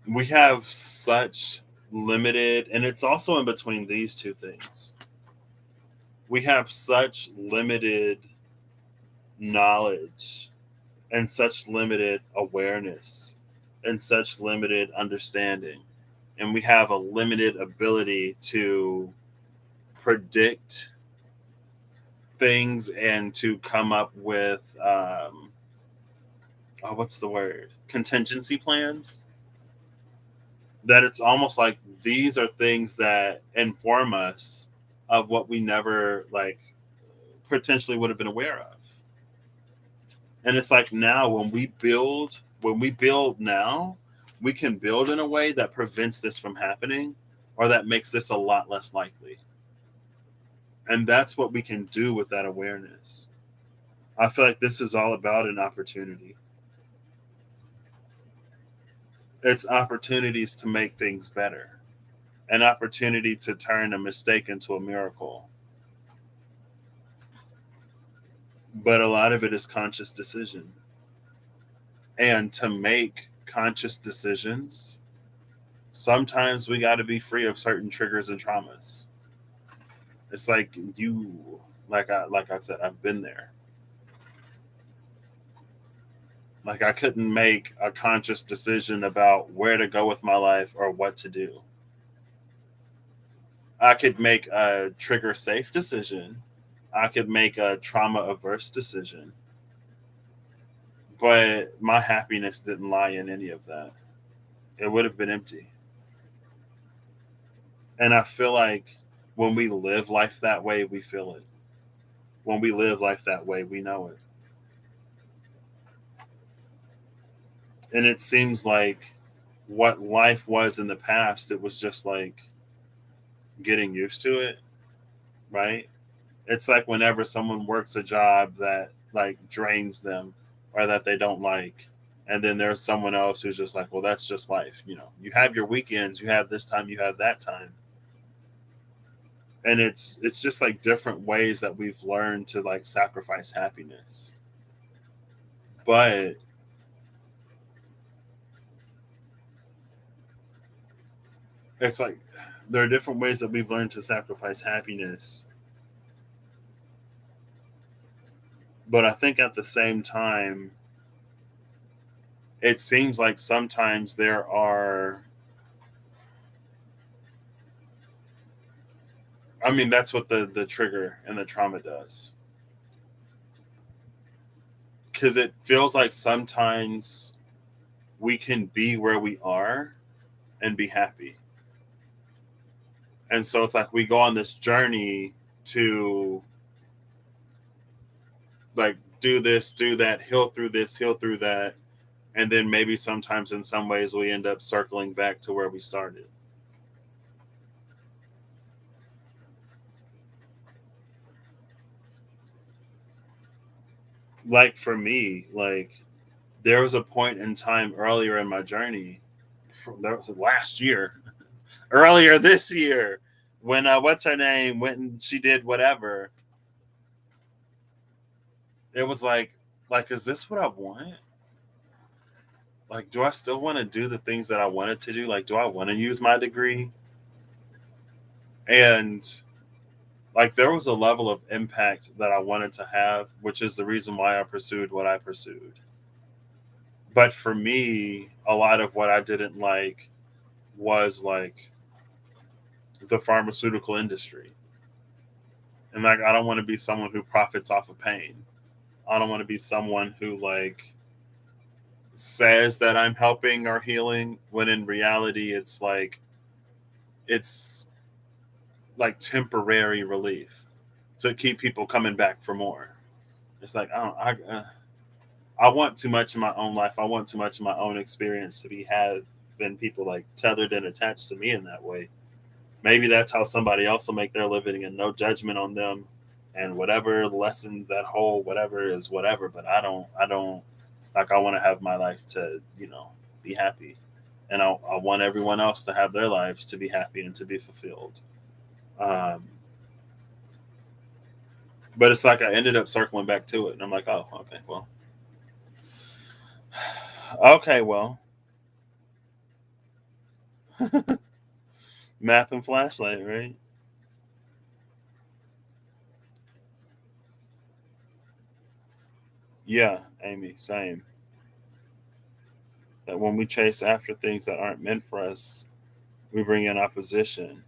we have such limited, and it's also in between these two things. We have such limited knowledge and such limited awareness and such limited understanding, and we have a limited ability to predict things and to come up with what's the word, contingency plans, that it's almost like these are things that inform us of what we never like potentially would have been aware of. And it's like now when we build now, we can build in a way that prevents this from happening or that makes this a lot less likely. And that's what we can do with that awareness. I feel like this is all about an opportunity. It's opportunities to make things better, an opportunity to turn a mistake into a miracle. But a lot of it is conscious decision. And to make conscious decisions, sometimes we got to be free of certain triggers and traumas. It's like like I said, I've been there. Like I couldn't make a conscious decision about where to go with my life or what to do. I could make a trigger safe decision. I could make a trauma averse decision. But my happiness didn't lie in any of that. It would have been empty. And I feel like when we live life that way, we feel it. When we live life that way, we know it. And it seems like what life was in the past, it was just like getting used to it, right? It's like whenever someone works a job that like drains them or that they don't like, and then there's someone else who's just like, well, that's just life. You have your weekends, you have this time, you have that time. And it's just like different ways that we've learned to like sacrifice happiness. But it's like there are different ways that we've learned to sacrifice happiness. But I think at the same time, it seems like sometimes there are, I mean, that's what the trigger and the trauma does. Because it feels like sometimes we can be where we are and be happy. And so it's like we go on this journey to like do this, do that, heal through this, heal through that. And then maybe sometimes in some ways we end up circling back to where we started. Like for me, like there was a point in time earlier in my journey, that was last year, earlier this year, when what's her name went and she did whatever. It was like, is this what I want? Like, do I still want to do the things that I wanted to do? Like, do I want to use my degree? And like, there was a level of impact that I wanted to have, which is the reason why I pursued what I pursued. But for me, a lot of what I didn't like was like the pharmaceutical industry. And like, I don't want to be someone who profits off of pain. I don't want to be someone who like says that I'm helping or healing when in reality it's like temporary relief to keep people coming back for more. It's like I want too much in my own life. I want too much in my own experience to be having people like tethered and attached to me in that way. Maybe that's how somebody else will make their living and no judgment on them and whatever lessons that whole whatever is whatever. But I don't like I want to have my life to, be happy. And I want everyone else to have their lives to be happy and to be fulfilled. Um, but it's like I ended up circling back to it, and I'm like, oh, okay, well, map and flashlight, right? Yeah, Amy, same. That when we chase after things that aren't meant for us, we bring in opposition.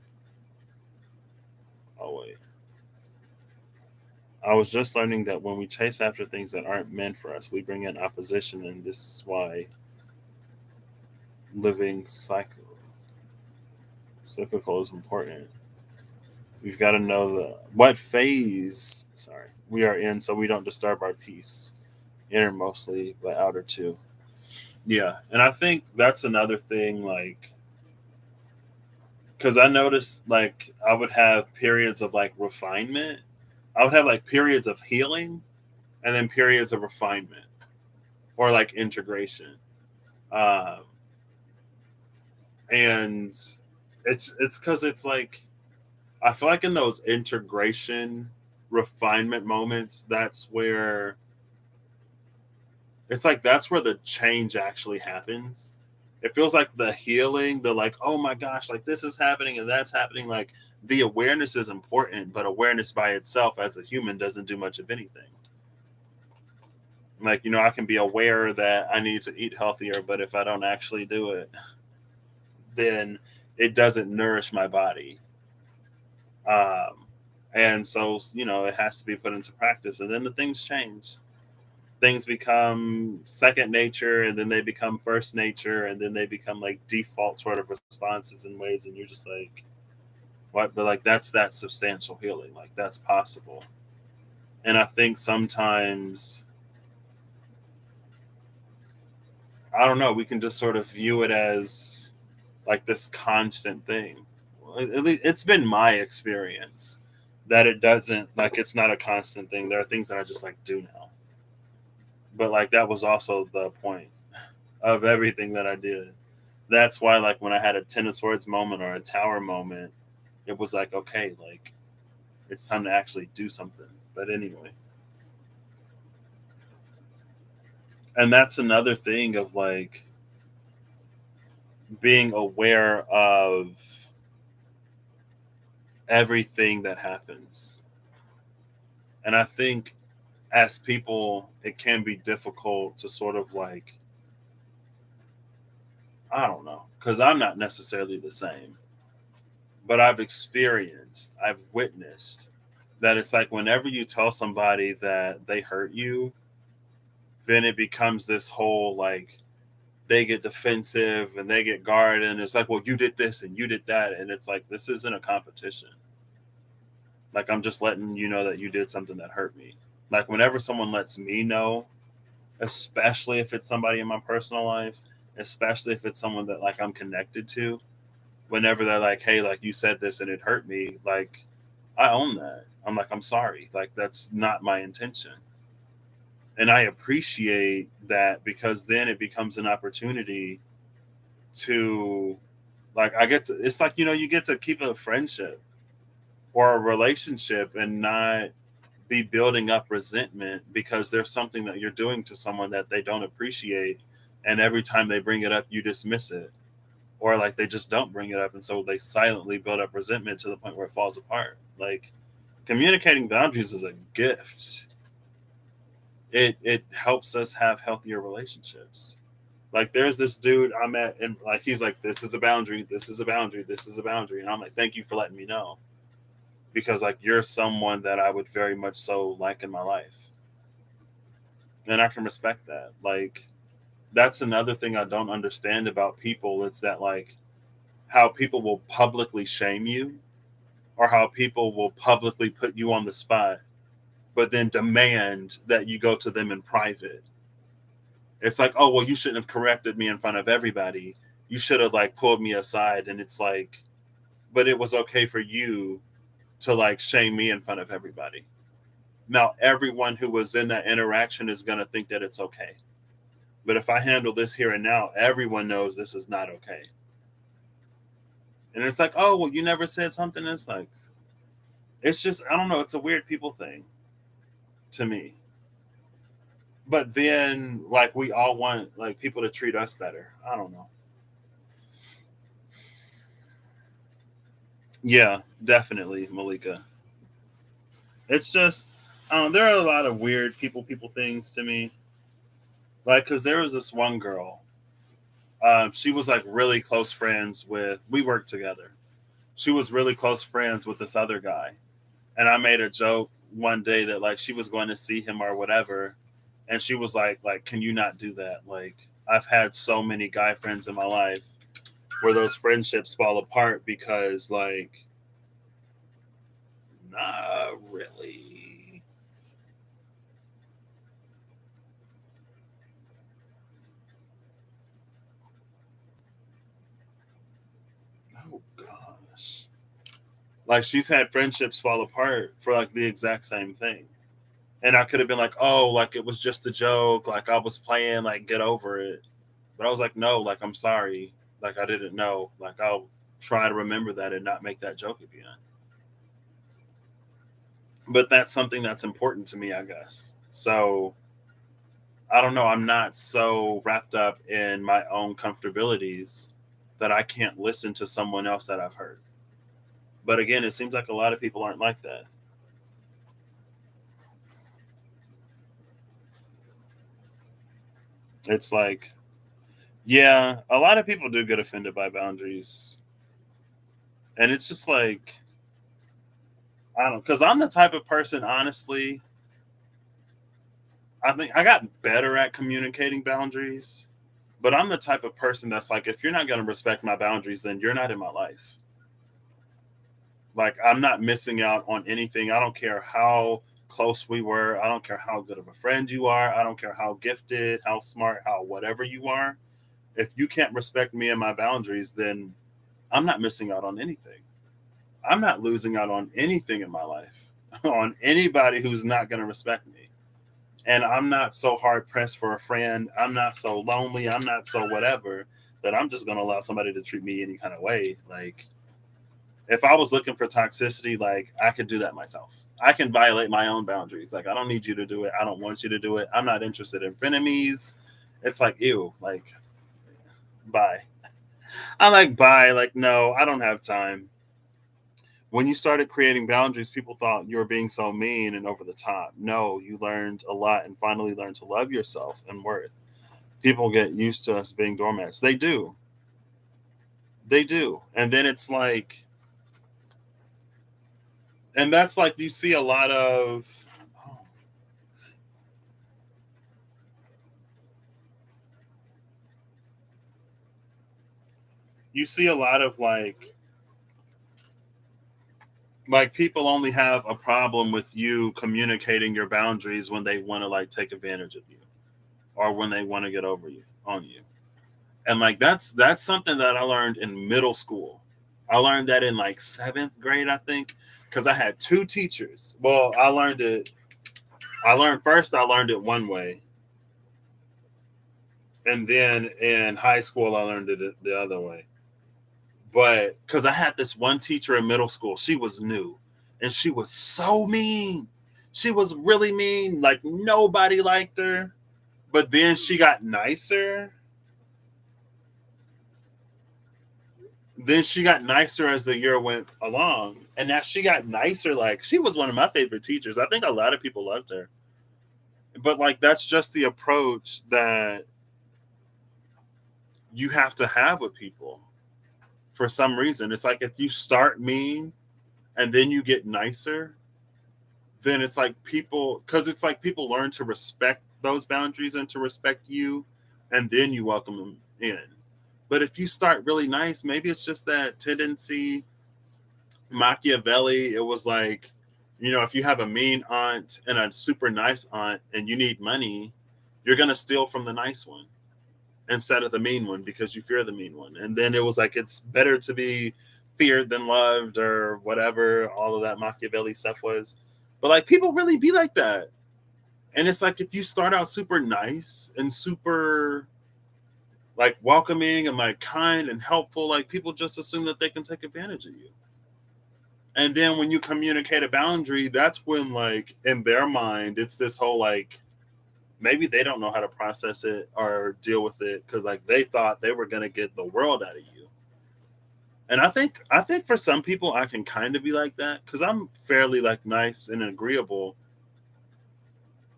Oh, wait. I was just learning that when we chase after things that aren't meant for us, we bring in opposition, and this is why living cyclical is important. We've got to know what phase, sorry, we are in, so we don't disturb our peace, inner mostly, but outer too. Yeah, and I think that's another thing, like, because I noticed, like, I would have periods of like refinement. I would have like periods of healing, and then periods of refinement or like integration. Um, and it's because it's like I feel like in those integration refinement moments, that's where it's like that's where the change actually happens. It feels like the healing, the like, oh my gosh, like this is happening and that's happening. Like the awareness is important, but awareness by itself as a human doesn't do much of anything. Like, I can be aware that I need to eat healthier, but if I don't actually do it, then it doesn't nourish my body. And so, it has to be put into practice. And then the things change. Things become second nature, and then they become first nature, and then they become like default sort of responses in ways. And you're just like, what? But like, that's that substantial healing. Like, that's possible. And I think sometimes, I don't know, we can just sort of view it as like this constant thing. At least it's been my experience that it doesn't, like, it's not a constant thing. There are things that I just like do now. But like, that was also the point of everything that I did. That's why, like, when I had a Ten of Swords moment or a Tower moment, it was like, okay, like, it's time to actually do something. But anyway, and that's another thing of like being aware of everything that happens. And I think as people, it can be difficult to sort of like, I don't know, because I'm not necessarily the same, but I've experienced, I've witnessed that it's like whenever you tell somebody that they hurt you, then it becomes this whole like they get defensive and they get guarded. And it's like, well, you did this and you did that. And it's like, this isn't a competition. Like, I'm just letting you know that you did something that hurt me. Like, whenever someone lets me know, especially if it's somebody in my personal life, especially if it's someone that like I'm connected to, whenever they're like, hey, like you said this and it hurt me, like I own that. I'm like, I'm sorry. Like, that's not my intention. And I appreciate that because then it becomes an opportunity to, like, I get to, it's like, you get to keep a friendship or a relationship and not be building up resentment because there's something that you're doing to someone that they don't appreciate. And every time they bring it up, you dismiss it. Or like they just don't bring it up. And so they silently build up resentment to the point where it falls apart. Like, communicating boundaries is a gift. It helps us have healthier relationships. Like, there's this dude I met, and like he's like, this is a boundary, this is a boundary, this is a boundary. And I'm like, thank you for letting me know. Because like you're someone that I would very much so like in my life. And I can respect that. Like, that's another thing I don't understand about people. It's that like how people will publicly shame you or how people will publicly put you on the spot, but then demand that you go to them in private. It's like, oh, well, you shouldn't have corrected me in front of everybody. You should have like pulled me aside. And it's like, but it was okay for you to like shame me in front of everybody. Now, everyone who was in that interaction is going to think that it's okay. But if I handle this here and now, everyone knows this is not okay. And it's like, oh, well, you never said something. It's like, it's just, I don't know. It's a weird people thing to me. But then, like, we all want like people to treat us better. I don't know. Yeah, definitely, Malika. It's just, there are a lot of weird people things to me. Like, because there was this one girl. She was like really close friends with. We worked together. She was really close friends with this other guy, and I made a joke one day that like she was going to see him or whatever, and she was like, can you not do that? Like I've had so many guy friends in my life where those friendships fall apart because like, nah, really. Oh gosh. Like she's had friendships fall apart for like the exact same thing. And I could have been like, oh, like it was just a joke, like I was playing, like get over it. But I was like, no, like I'm sorry. Like I didn't know. Like I'll try to remember that and not make that joke again. But that's something that's important to me, I guess. So I don't know. I'm not so wrapped up in my own comfortabilities that I can't listen to someone else that I've heard. But again, it seems like a lot of people aren't like that. It's like, yeah, a lot of people do get offended by boundaries. And it's just like, I don't, because I'm the type of person, honestly, I think I got better at communicating boundaries, but I'm the type of person that's like, if you're not going to respect my boundaries, then you're not in my life. Like, I'm not missing out on anything. I don't care how close we were. I don't care how good of a friend you are. I don't care how gifted, how smart, how whatever you are. If you can't respect me and my boundaries, then I'm not missing out on anything. I'm not losing out on anything in my life, on anybody who's not going to respect me. And I'm not so hard pressed for a friend. I'm not so lonely. I'm not so whatever that I'm just going to allow somebody to treat me any kind of way. Like, if I was looking for toxicity, like, I could do that myself. I can violate my own boundaries. Like, I don't need you to do it. I don't want you to do it. I'm not interested in frenemies. It's like, ew, like, bye. I like, bye. Like, no, I don't have time. When you started creating boundaries, people thought you were being so mean and over the top. No, you learned a lot and finally learned to love yourself and worth. People get used to us being doormats. They do. They do. And then it's like, and that's like, you see a lot of, oh, you see a lot of like people only have a problem with you communicating your boundaries when they want to like take advantage of you or when they want to get over you on you. And like that's something that I learned in middle school. I learned that in like seventh grade, I think, because I had two teachers. Well, I learned it. I learned first. I learned it one way, and then in high school, I learned it the other way. But because I had this one teacher in middle school, she was new, and she was so mean. She was really mean. Like nobody liked her. But then she got nicer. Then she got nicer as the year went along, and as she got nicer, like she was one of my favorite teachers. I think a lot of people loved her, but like that's just the approach that you have to have with people. For some reason, it's like if you start mean and then you get nicer, then it's like people, because it's like people learn to respect those boundaries and to respect you, and then you welcome them in. But if you start really nice, maybe it's just that tendency. Machiavelli, it was like, if you have a mean aunt and a super nice aunt and you need money, you're going to steal from the nice one instead of the mean one because you fear the mean one. And then it was like, it's better to be feared than loved or whatever, all of that Machiavelli stuff was. But like, people really be like that. And it's like, if you start out super nice and super like welcoming and like kind and helpful, like people just assume that they can take advantage of you. And then when you communicate a boundary, that's when, like, in their mind, it's this whole like maybe they don't know how to process it or deal with it because like they thought they were gonna get the world out of you. And I think for some people I can kind of be like that because I'm fairly like nice and agreeable.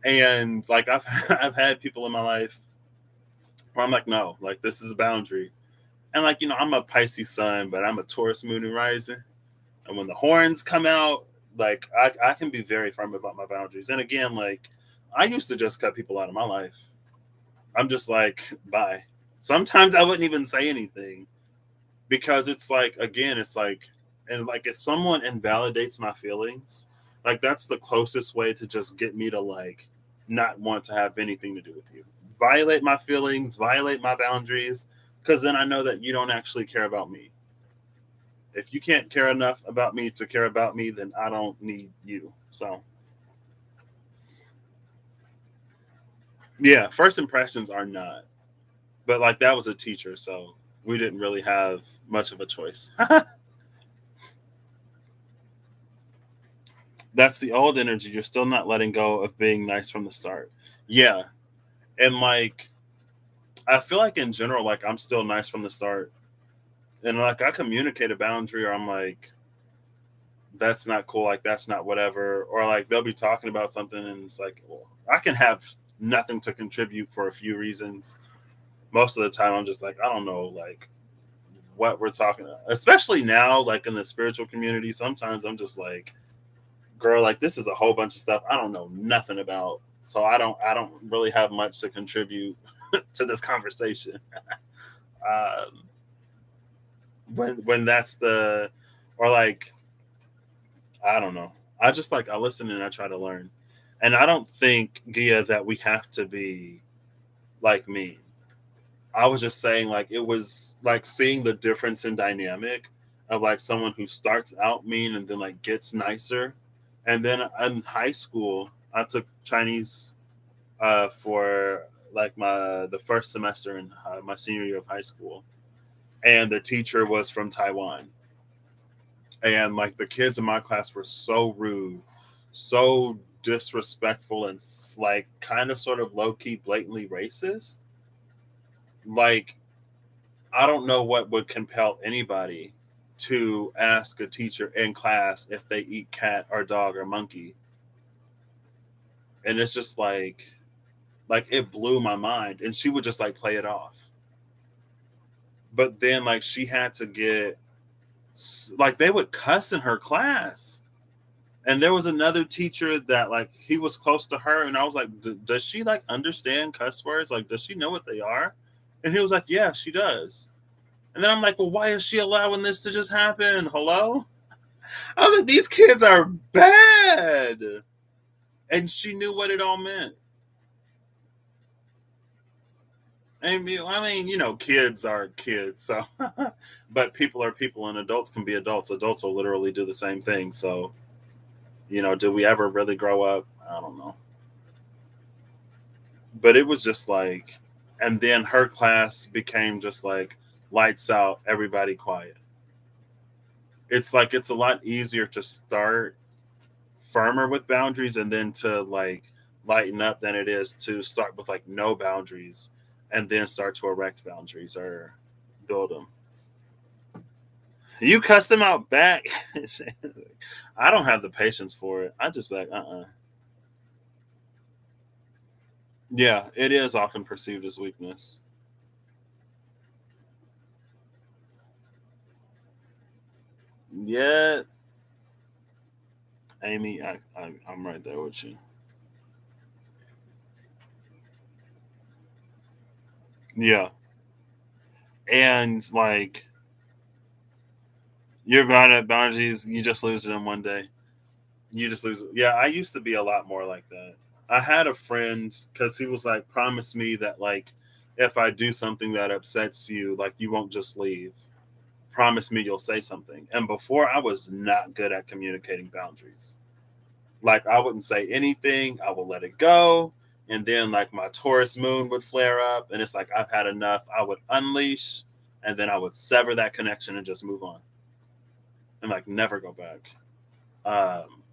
And like I've I've had people in my life where I'm like, no, like this is a boundary. And like, I'm a Pisces sun, but I'm a Taurus moon and rising. And when the horns come out, like I can be very firm about my boundaries. And again, like I used to just cut people out of my life. I'm just like, bye. Sometimes I wouldn't even say anything because it's like, again, it's like, and like if someone invalidates my feelings, like that's the closest way to just get me to like not want to have anything to do with you. Violate my feelings, violate my boundaries, because then I know that you don't actually care about me. If you can't care enough about me to care about me, then I don't need you. So yeah, first impressions are not. But like that was a teacher, so we didn't really have much of a choice. That's the old energy. You're still not letting go of being nice from the start. Yeah. And like I feel like in general, like I'm still nice from the start. And like I communicate a boundary or I'm like, that's not cool, like that's not whatever. Or like they'll be talking about something and it's like, well, I can have nothing to contribute for a few reasons. Most of the time I'm just like, I don't know, like what we're talking about. Especially now, like in the spiritual community, sometimes I'm just like, girl, like this is a whole bunch of stuff I don't know nothing about. So I don't really have much to contribute to this conversation. Um, when that's the or like I don't know. I just like I listen and I try to learn. And I don't think, Gia, that we have to be like me. I was just saying like it was like seeing the difference in dynamic of like someone who starts out mean and then like gets nicer. And then in high school, I took Chinese for like my the first semester in my senior year of high school, and the teacher was from Taiwan, and like the kids in my class were so rude, so disrespectful, and like kind of sort of low key, blatantly racist. Like I don't know what would compel anybody to ask a teacher in class if they eat cat or dog or monkey, and it's just like it blew my mind, and she would just like play it off. But then like she had to get like they would cuss in her class. And there was another teacher that like he was close to her, and I was like, "Does she like understand cuss words? Like, does she know what they are?" And he was like, "Yeah, she does." And then I'm like, "Well, why is she allowing this to just happen? Hello?" I was like, "These kids are bad," and she knew what it all meant. I mean, kids are kids, so. But people are people, and adults can be adults. Adults will literally do the same thing. So, do we ever really grow up? I don't know. But it was just like, and then her class became just like lights out, everybody quiet. It's like it's a lot easier to start firmer with boundaries and then to like lighten up than it is to start with like no boundaries and then start to erect boundaries or build them. You cuss them out back. I don't have the patience for it. I just be like, Yeah, it is often perceived as weakness. Yeah, Amy, I'm right there with you. Yeah, and like you're bad at boundaries, you just lose it in one day. You just lose it. Yeah, I used to be a lot more like that. I had a friend because he was like, promise me that like if I do something that upsets you, like you won't just leave. Promise me you'll say something. And before I was not good at communicating boundaries. Like I wouldn't say anything, I would let it go. And then like my Taurus moon would flare up and it's like I've had enough. I would unleash and then I would sever that connection and just move on and like never go back. Um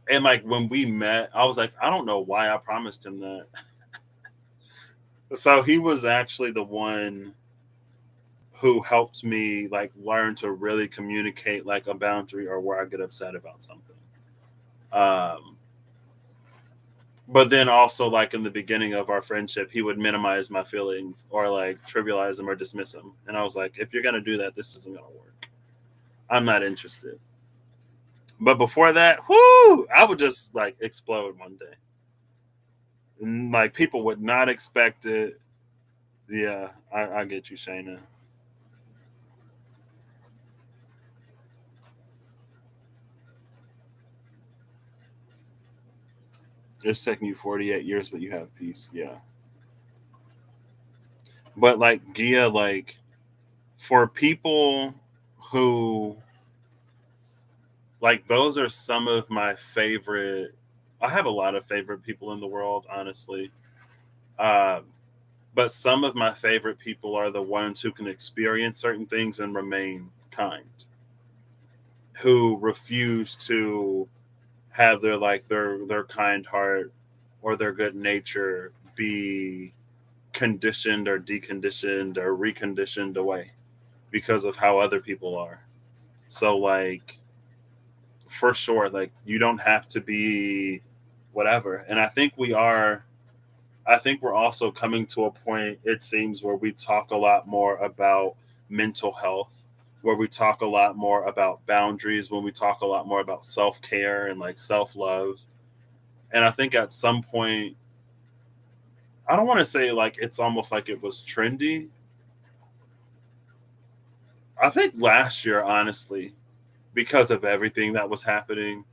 and like when we met, I was like, I don't know why I promised him that. So he was actually the one who helped me like learn to really communicate like a boundary or where I get upset about something. Um But then also, like in the beginning of our friendship, he would minimize my feelings or like trivialize them or dismiss them. And I was like, if you're gonna do that, this isn't gonna work. I'm not interested. But before that, whoo, I would just like explode one day. And like people would not expect it. Yeah, I get you, Shayna. It's taking you 48 years, but you have peace. Yeah. But like Gia, like for people who like those are some of my favorite. I have a lot of favorite people in the world, honestly. Uh, but some of my favorite people are the ones who can experience certain things and remain kind, who refuse to have their kind heart or their good nature be conditioned or deconditioned or reconditioned away because of how other people are. So like for sure, like you don't have to be whatever. And I think we're also coming to a point, it seems, where we talk a lot more about mental health, where we talk a lot more about boundaries, when we talk a lot more about self care and like self love. And I think at some point, I don't want to say like it's almost like it was trendy. I think last year, honestly, because of everything that was happening,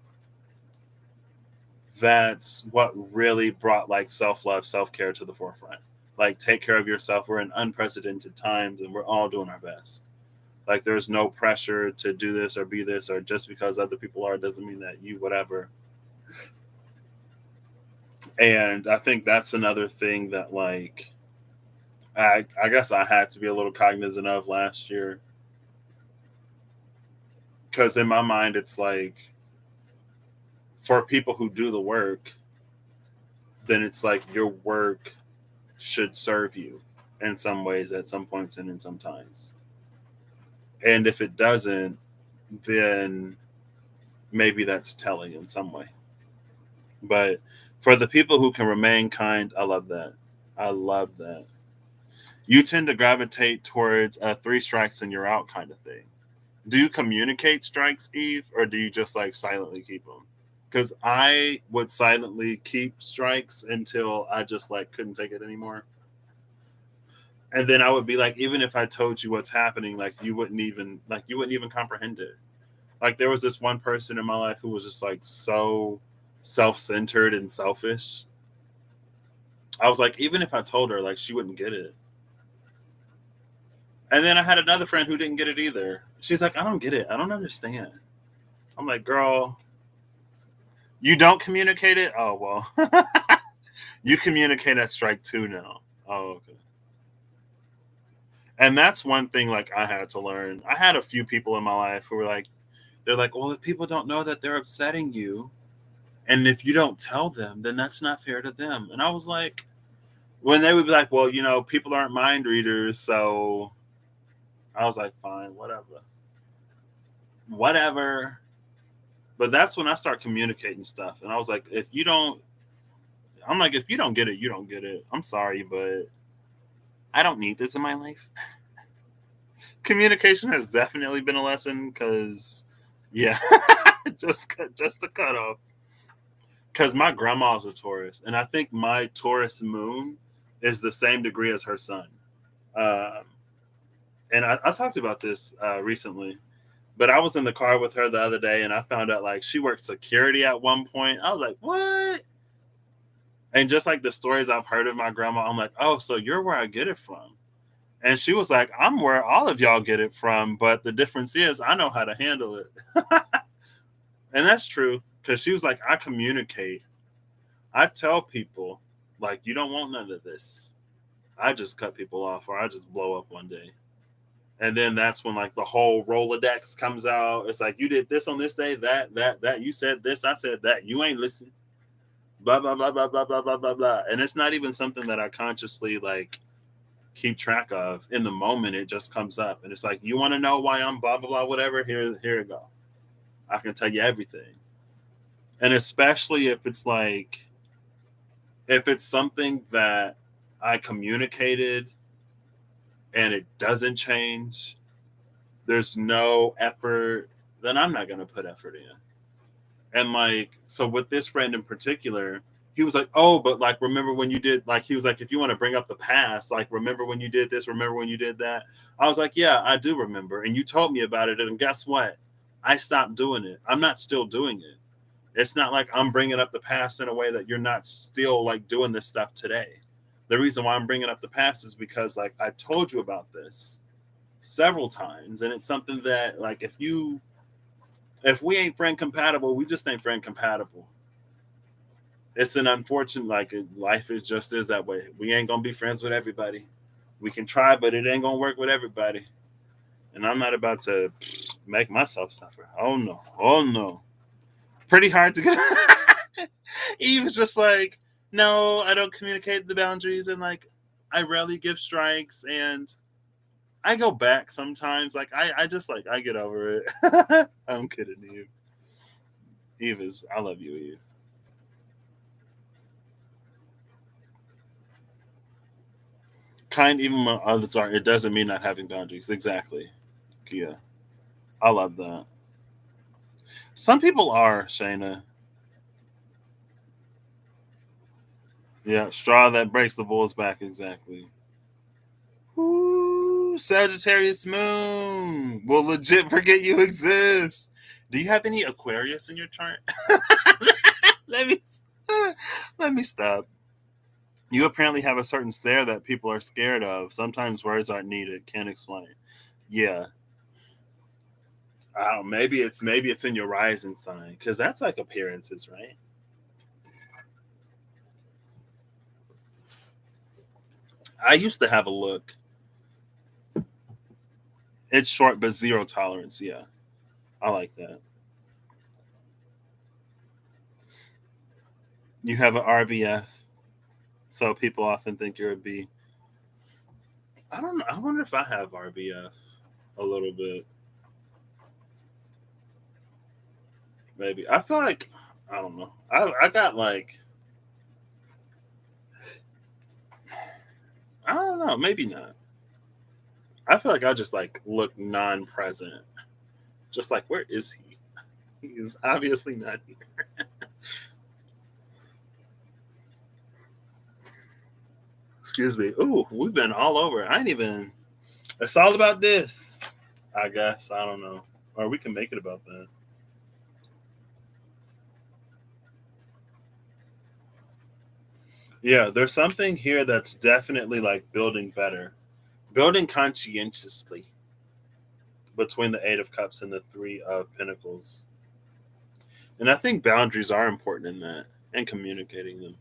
that's what really brought like self love, self care to the forefront. Like, take care of yourself. We're in unprecedented times and we're all doing our best. Like, there's no pressure to do this or be this, or just because other people are doesn't mean that you, whatever. And I think that's another thing that, like, I guess I had to be a little cognizant of last year. Because in my mind, it's like, for people who do the work, then it's like your work should serve you in some ways at some points and in some times. And if it doesn't, then maybe that's telling in some way. But for the people who can remain kind, I love that. I love that. You tend to gravitate towards three strikes and you're out kind of thing. Do you communicate strikes, Eve, or do you just like silently keep them? Because I would silently keep strikes until I just like couldn't take it anymore. And then I would be like, even if I told you what's happening, like you wouldn't even comprehend it. Like there was this one person in my life who was just like so self-centered and selfish. I was like, even if I told her, like she wouldn't get it. And then I had another friend who didn't get it either. She's like, I don't get it. I don't understand. I'm like, girl, you don't communicate it? Oh well. You communicate at strike two now. Oh, okay. And that's one thing like I had to learn. I had a few people in my life who were like, they're like, well, if people don't know that they're upsetting you, and if you don't tell them, then that's not fair to them. And I was like, when they would be like, well, people aren't mind readers, so I was like, fine, whatever, whatever. But that's when I start communicating stuff, and I was like, I'm like, if you don't get it, you don't get it. I'm sorry, but I don't need this in my life. Communication has definitely been a lesson because, yeah, just the cutoff. Because my grandma's a Taurus, and I think my Taurus moon is the same degree as her sun. Um, and I talked about this recently, but I was in the car with her the other day, and I found out like she worked security at one point. I was like, what? And just like the stories I've heard of my grandma, I'm like, oh, so you're where I get it from. And she was like, I'm where all of y'all get it from, but the difference is I know how to handle it. And that's true because she was like, I communicate. I tell people, like, you don't want none of this. I just cut people off or I just blow up one day. And then that's when like the whole Rolodex comes out. It's like you did this on this day, that. You said this, I said that. You ain't listen. Blah blah blah blah blah blah blah blah blah. And it's not even something that I consciously like keep track of. In the moment, it just comes up, and it's like you want to know why I'm blah blah blah whatever. Here you go. I can tell you everything. And especially if it's like If it's something that I communicated and it doesn't change, there's no effort, then I'm not going to put effort in. And like, so with this friend in particular, he was like, "Oh, but like, remember when you did?" Like, he was like, "If you want to bring up the past, like, remember when you did this? Remember when you did that?" I was like, "Yeah, I do remember." And you told me about it. And guess what? I stopped doing it. I'm not still doing it. It's not like I'm bringing up the past in a way that you're not still like doing this stuff today. The reason why I'm bringing up the past is because like I told you about this several times, and it's something that like if we ain't friend compatible, we just ain't friend compatible. It's an unfortunate like life is just is that way. We ain't gonna be friends with everybody. We can try, but it ain't gonna work with everybody. And I'm not about to make myself suffer. Oh no, oh no. Pretty hard to get. Eve is just like, no, I don't communicate the boundaries, and like I rarely give strikes, and I go back sometimes. Like I just like I get over it. I'm kidding, Eve. Eve is I love you, Eve. Kind even when others are. It doesn't mean not having boundaries. Exactly. Yeah, I love that. Some people are Shayna. Yeah, straw that breaks the bull's back. Exactly. Ooh, Sagittarius moon will legit forget you exist. Do you have any Aquarius in your chart? let me let me stop. You apparently have a certain stare that people are scared of. Sometimes words aren't needed. Can't explain. Yeah, I don't. Maybe it's in your rising sign because that's like appearances, right? I used to have a look. It's short but zero tolerance. Yeah, I like that. You have an RBF, so people often think you're a B. I don't know. I wonder if I have RBF a little bit. Maybe. I feel like I don't know. I got like I don't know. Maybe not. I feel like I just like look non-present. Just like where is he? He's obviously not here. Excuse me. Ooh, we've been all over. I ain't even. It's all about this. I guess I don't know. Or we can make it about that. Yeah, there's something here that's definitely like building better, building conscientiously between the Eight of Cups and the Three of Pentacles. And I think boundaries are important in that and communicating them.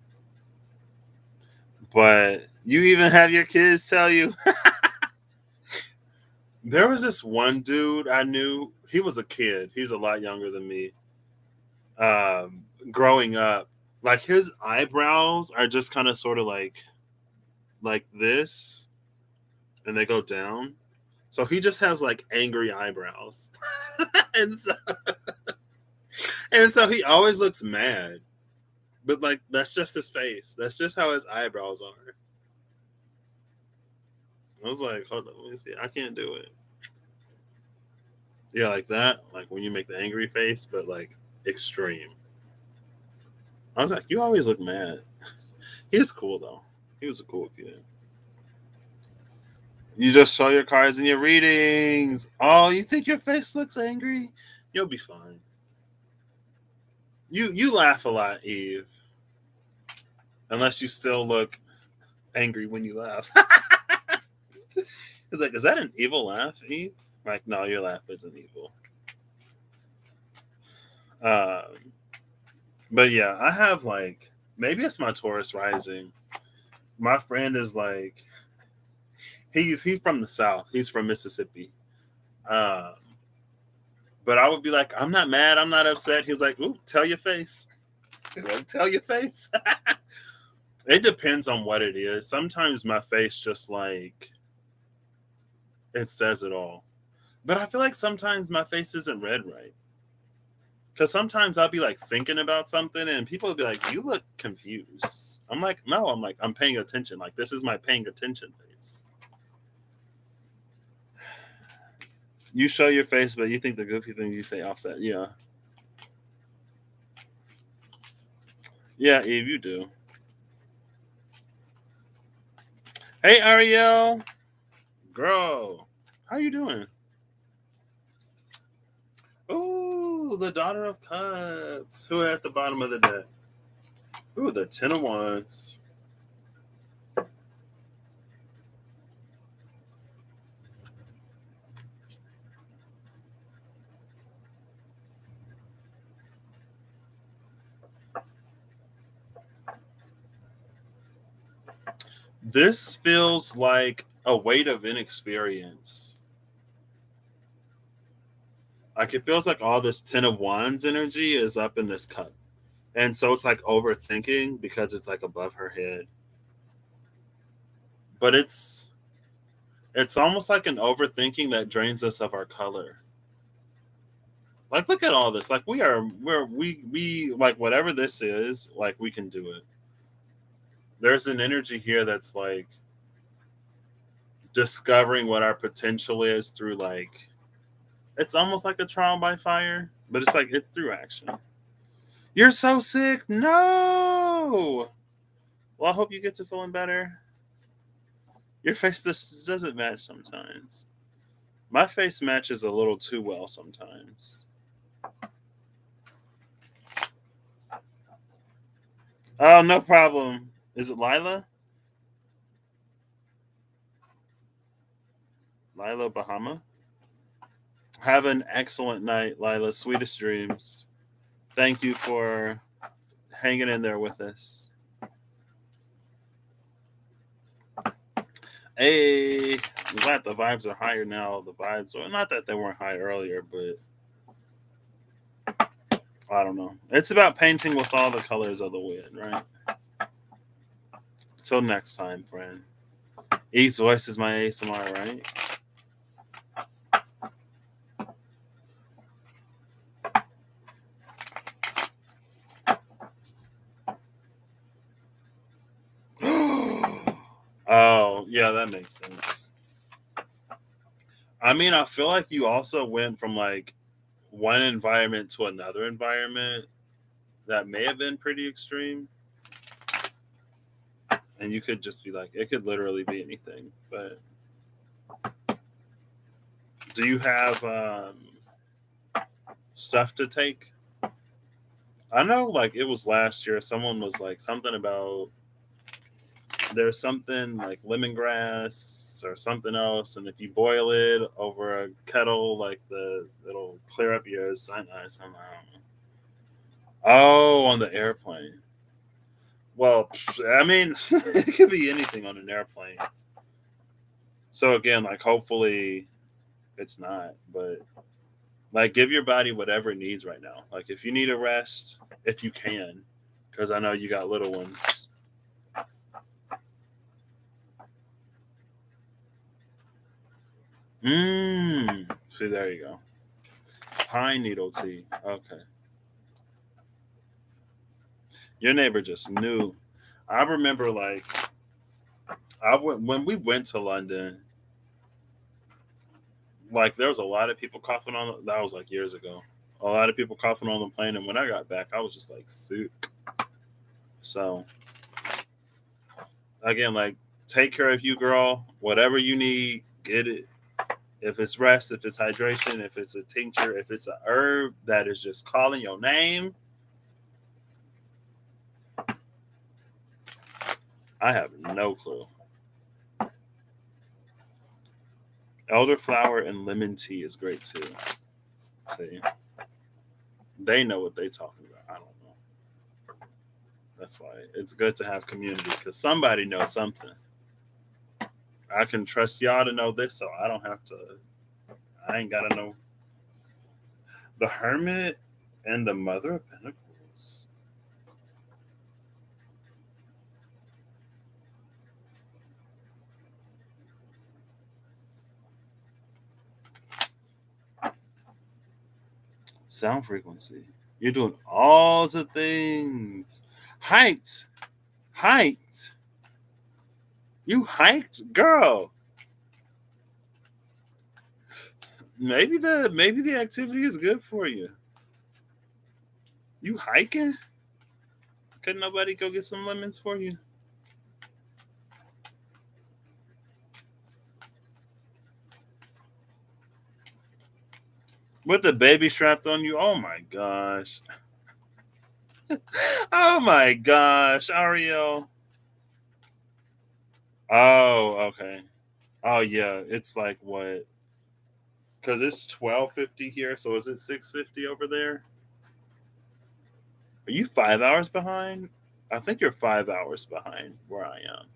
But you even have your kids tell you. There was this one dude I knew. He was a kid. He's a lot younger than me. Growing up, like his eyebrows are just kind of sort of like this, and they go down. So he just has like angry eyebrows, and so he always looks mad. But like that's just his face. That's just how his eyebrows are. I was like, hold on, let me see. I can't do it. Yeah, like that. Like when you make the angry face, but like extreme. I was like, you always look mad. He's cool though. He was a cool kid. You just show your cards in your readings. Oh, you think your face looks angry? You'll be fine. You laugh a lot, Eve. Unless you still look angry when you laugh. It's like, is that an evil laugh, Eve? Like, no, your laugh isn't evil. Um, but yeah, I have like maybe it's my Taurus rising. My friend is like he's from the South. He's from Mississippi. Um, but I would be like, I'm not mad. I'm not upset. He's like, ooh, tell your face. He's like, tell your face. It depends on what it is. Sometimes my face just like it says it all. But I feel like sometimes my face isn't read right. Because sometimes I'll be like thinking about something and people will be like, "You look confused." I'm like, "No, I'm like, I'm paying attention. Like, this is my paying attention face." You show your face, but you think the goofy thing you say offset. Yeah. Yeah, Eve, you do. Hey, Ariel. Girl. How you doing? Ooh, the daughter of cups. Who at the bottom of the deck? Ooh, the 10 of wands. This feels like a weight of inexperience. Like it feels like all this 10 of wands energy is up in this cup. And so it's like overthinking because it's like above her head. But it's almost like an overthinking that drains us of our color. Like look at all this. Like we like whatever this is, like we can do it. There's an energy here that's like discovering what our potential is through like it's almost like a trial by fire, but it's like it's through action. You're so sick. No. Well, I hope you get to feeling better. Your face this doesn't match sometimes. My face matches a little too well sometimes. Oh, no problem. Is it Lila? Lila Bahama? Have an excellent night, Lila. Sweetest dreams. Thank you for hanging in there with us. Hey, I'm glad the vibes are higher now. The vibes are not that they weren't high earlier, but I don't know. It's about painting with all the colors of the wind, right? Till next time, friend. East voice is my ASMR, right? Oh, yeah, that makes sense. I mean, I feel like you also went from like one environment to another environment that may have been pretty extreme. And you could just be like, it could literally be anything. But do you have stuff to take? I know, like, it was last year, someone was like, something about there's something like lemongrass or something else, and if you boil it over a kettle, like it'll clear up your sinus somehow. Oh, on the airplane. Well, I mean, it could be anything on an airplane. So again, like hopefully it's not, but like give your body whatever it needs right now. Like if you need a rest, if you can, because I know you got little ones. See, there you go. Pine needle tea. Okay. Your neighbor just knew. I remember like I went when we went to London. Like there was a lot of people coughing on. That was like years ago. A lot of people coughing on the plane, and when I got back, I was just like sick. So again, like take care of you, girl. Whatever you need, get it. If it's rest, if it's hydration, if it's a tincture, if it's a herb that is just calling your name, I have no clue. Elderflower and lemon tea is great too. See, they know what they talking about. I don't know. That's why it's good to have community because somebody knows something. I can trust y'all to know this, so I don't have to. I ain't gotta know the Hermit and the Mother of Pentacles. Sound frequency. You're doing all the things. Hiked. Hiked. You hiked, girl. Maybe the activity is good for you. You hiking? Could nobody go get some lemons for you? With the baby strapped on you? Oh my gosh. Oh my gosh, Ariel. Oh, okay. Oh yeah, it's like what? Because it's 12:50 here, so is it 6:50 over there? Are you 5 hours behind? I think you're 5 hours behind where I am.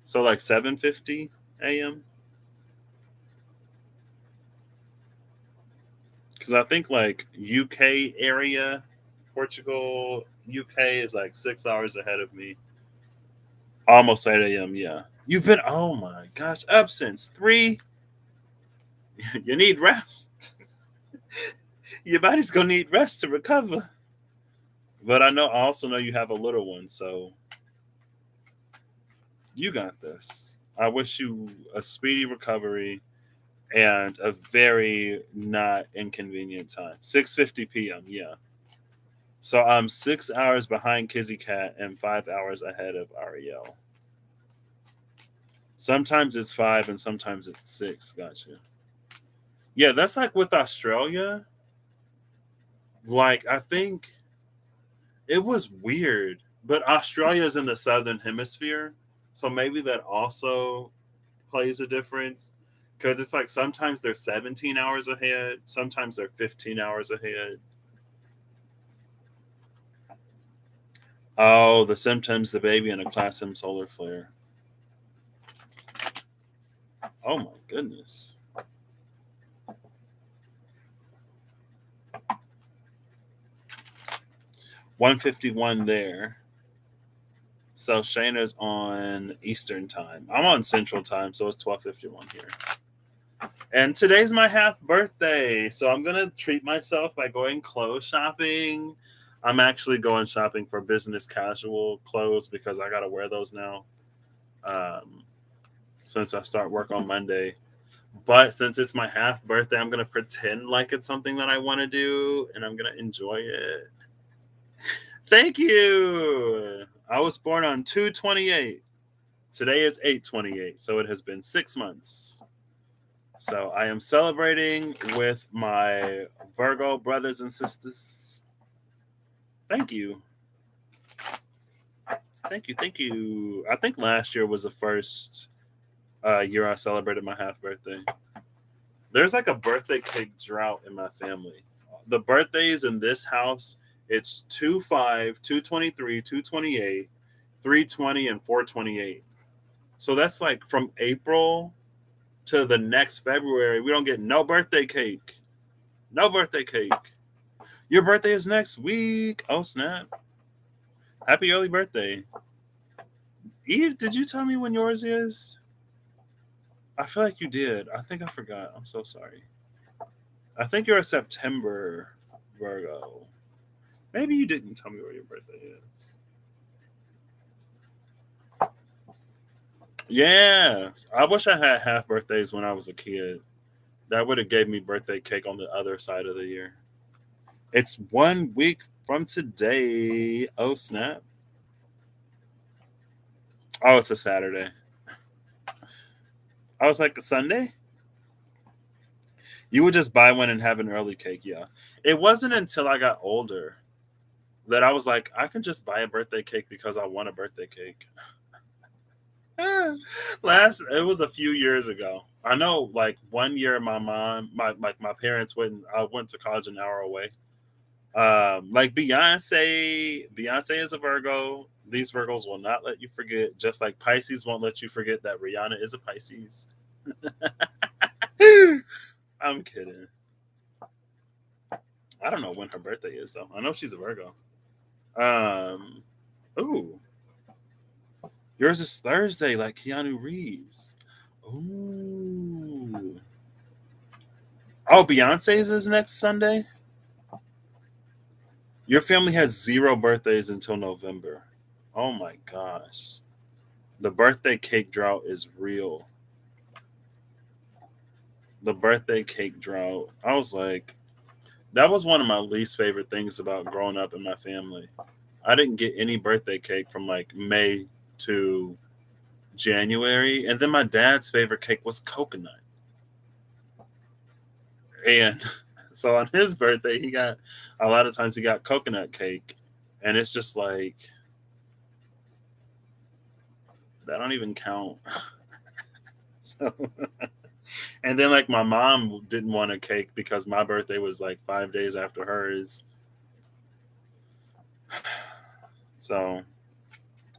So like 7:50 a.m. Because I think like UK area, Portugal, UK is like 6 hours ahead of me. Almost 8 a.m. Yeah, you've been. Oh my gosh, up since three. You need rest. Your body's gonna need rest to recover. But I also know you have a little one, so you got this. I wish you a speedy recovery and a very not inconvenient time. 6:50 p.m. Yeah. So I'm 6 hours behind Kizzy Cat and 5 hours ahead of Ariel. Sometimes it's five and sometimes it's six. Gotcha. Yeah, that's like with Australia. Like I think it was weird, but Australia is in the southern hemisphere, so maybe that also plays a difference because it's like sometimes they're 17 hours ahead, sometimes they're 15 hours ahead. Oh, the symptoms, the baby, and a class M solar flare. Oh my goodness. 151 there. So Shayna's on Eastern time. I'm on Central time, so it's 12:51 here. And today's my half birthday, so I'm gonna treat myself by going clothes shopping. I'm actually going shopping for business casual clothes because I gotta wear those now. Um, since I start work on Monday. But since it's my half birthday, I'm gonna pretend like it's something that I want to do, and I'm gonna enjoy it. Thank you. I was born on 2/28. Today is 8/28, so it has been 6 months. So I am celebrating with my Virgo brothers and sisters. Thank you. Thank you. Thank you. I think last year was the first year I celebrated my half birthday. There's like a birthday cake drought in my family. The birthdays in this house, it's 2/5, 2/23, 2/28, 3/20, and 4/28. So that's like from April to the next February. We don't get no birthday cake. No birthday cake. Your birthday is next week. Oh snap! Happy early birthday, Eve. Did you tell me when yours is? I feel like you did. I think I forgot. I'm so sorry. I think you're a September Virgo. Maybe you didn't tell me where your birthday is. Yeah, I wish I had half birthdays when I was a kid. That would have gave me birthday cake on the other side of the year. It's 1 week from today. Oh snap! Oh, it's a Saturday. I was like, Sunday? You would just buy one and have an early cake, yeah. It wasn't until I got older that I was like, I can just buy a birthday cake because I want a birthday cake. It was a few years ago. I know, like one year, my parents went. I went to college an hour away. Like Beyonce is a Virgo. These Virgos will not let you forget. Just like Pisces won't let you forget that Rihanna is a Pisces. I'm kidding. I don't know when her birthday is though. I know she's a Virgo. Um, ooh, yours is Thursday, like Keanu Reeves. Ooh. Oh, Beyonce's is next Sunday. Your family has zero birthdays until November. Oh my gosh. The birthday cake drought is real. The birthday cake drought. I was like, that was one of my least favorite things about growing up in my family. I didn't get any birthday cake from like May to January. And then my dad's favorite cake was coconut. And so on his birthday, he got a lot of times he got coconut cake. And it's just like, that don't even count. So, and then like my mom didn't want a cake because my birthday was like 5 days after hers. So,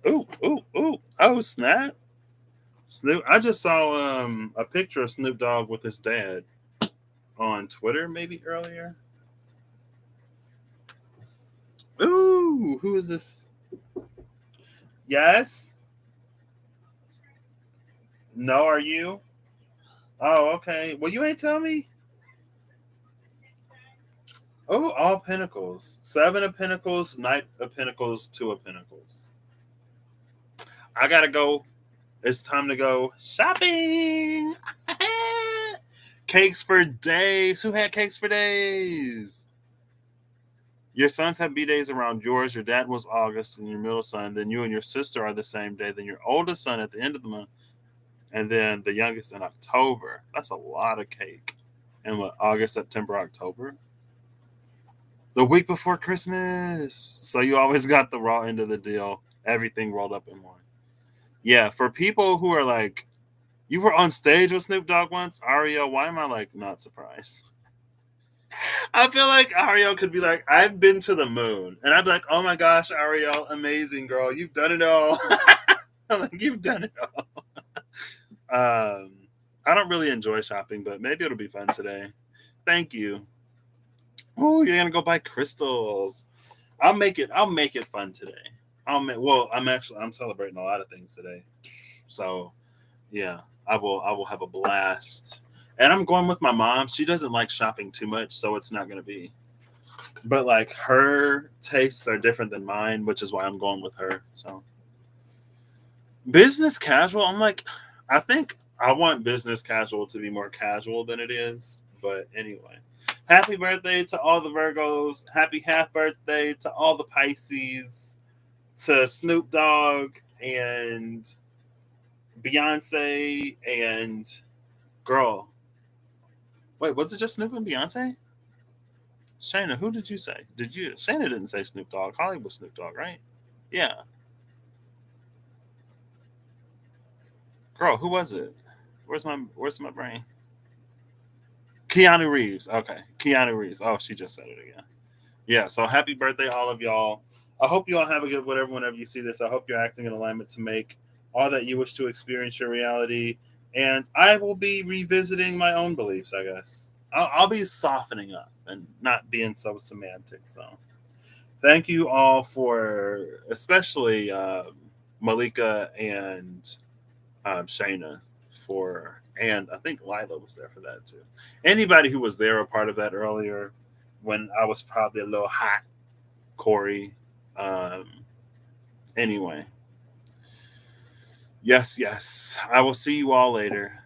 ooh, ooh, ooh. Oh, snap. Snoop. I just saw a picture of Snoop Dogg with his dad on Twitter maybe earlier. Ooh, who is this? Yes? No, are you? Oh, okay. Well, you ain't tell me. Oh, all Pentacles. Seven of Pentacles, Knight of Pentacles, Two of Pentacles. I gotta go. It's time to go shopping. Cakes for days. Who had cakes for days? Your sons have B days around yours. Your dad was August, and your middle son. Then you and your sister are the same day. Then your oldest son at the end of the month, and then the youngest in October. That's a lot of cake. And what, August, September, October? The week before Christmas. So you always got the raw end of the deal. Everything rolled up in one. Yeah, for people who are like, you were on stage with Snoop Dogg once, Ariel, why am I like not surprised? I feel like Ariel could be like, I've been to the moon. And I'd be like, oh my gosh, Ariel, amazing girl. You've done it all. I'm like, you've done it all. I don't really enjoy shopping, but maybe it'll be fun today. Thank you. Oh, you're gonna go buy crystals. I'll make it fun today. I'm celebrating a lot of things today. So yeah, I will have a blast. And I'm going with my mom. She doesn't like shopping too much, so it's not gonna be. But like her tastes are different than mine, which is why I'm going with her. So business casual, I'm like, I think I want business casual to be more casual than it is. But anyway, happy birthday to all the Virgos. Happy half birthday to all the Pisces, to Snoop Dogg and Beyonce and girl. Wait, was it just Snoop and Beyonce? Shayna, who did you say? Did you? Shayna didn't say Snoop Dogg. Holly was Snoop Dogg, right? Yeah. Girl, who was it? Where's my brain? Keanu Reeves. Okay. Keanu Reeves. Oh, she just said it again. Yeah, so happy birthday, all of y'all. I hope you all have a good whatever whenever you see this. I hope you're acting in alignment to make all that you wish to experience your reality. And I will be revisiting my own beliefs, I guess. I'll be softening up and not being so semantic. So thank you all for, especially Malika and Shayna for, and I think Lila was there for that too. Anybody who was there a part of that earlier when I was probably a little hot, Corey. Um, anyway, yes, yes. I will see you all later.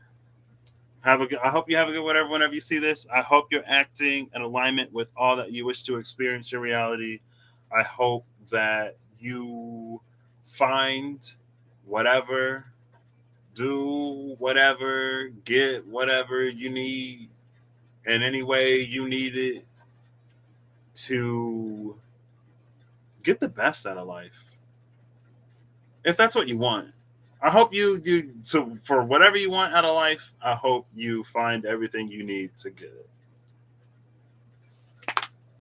Have a good, I hope you have a good whatever whenever you see this. I hope you're acting in alignment with all that you wish to experience your reality. I hope that you find whatever, do whatever, get whatever you need in any way you need it to get the best out of life. If that's what you want. I hope you so for whatever you want out of life, I hope you find everything you need to get it.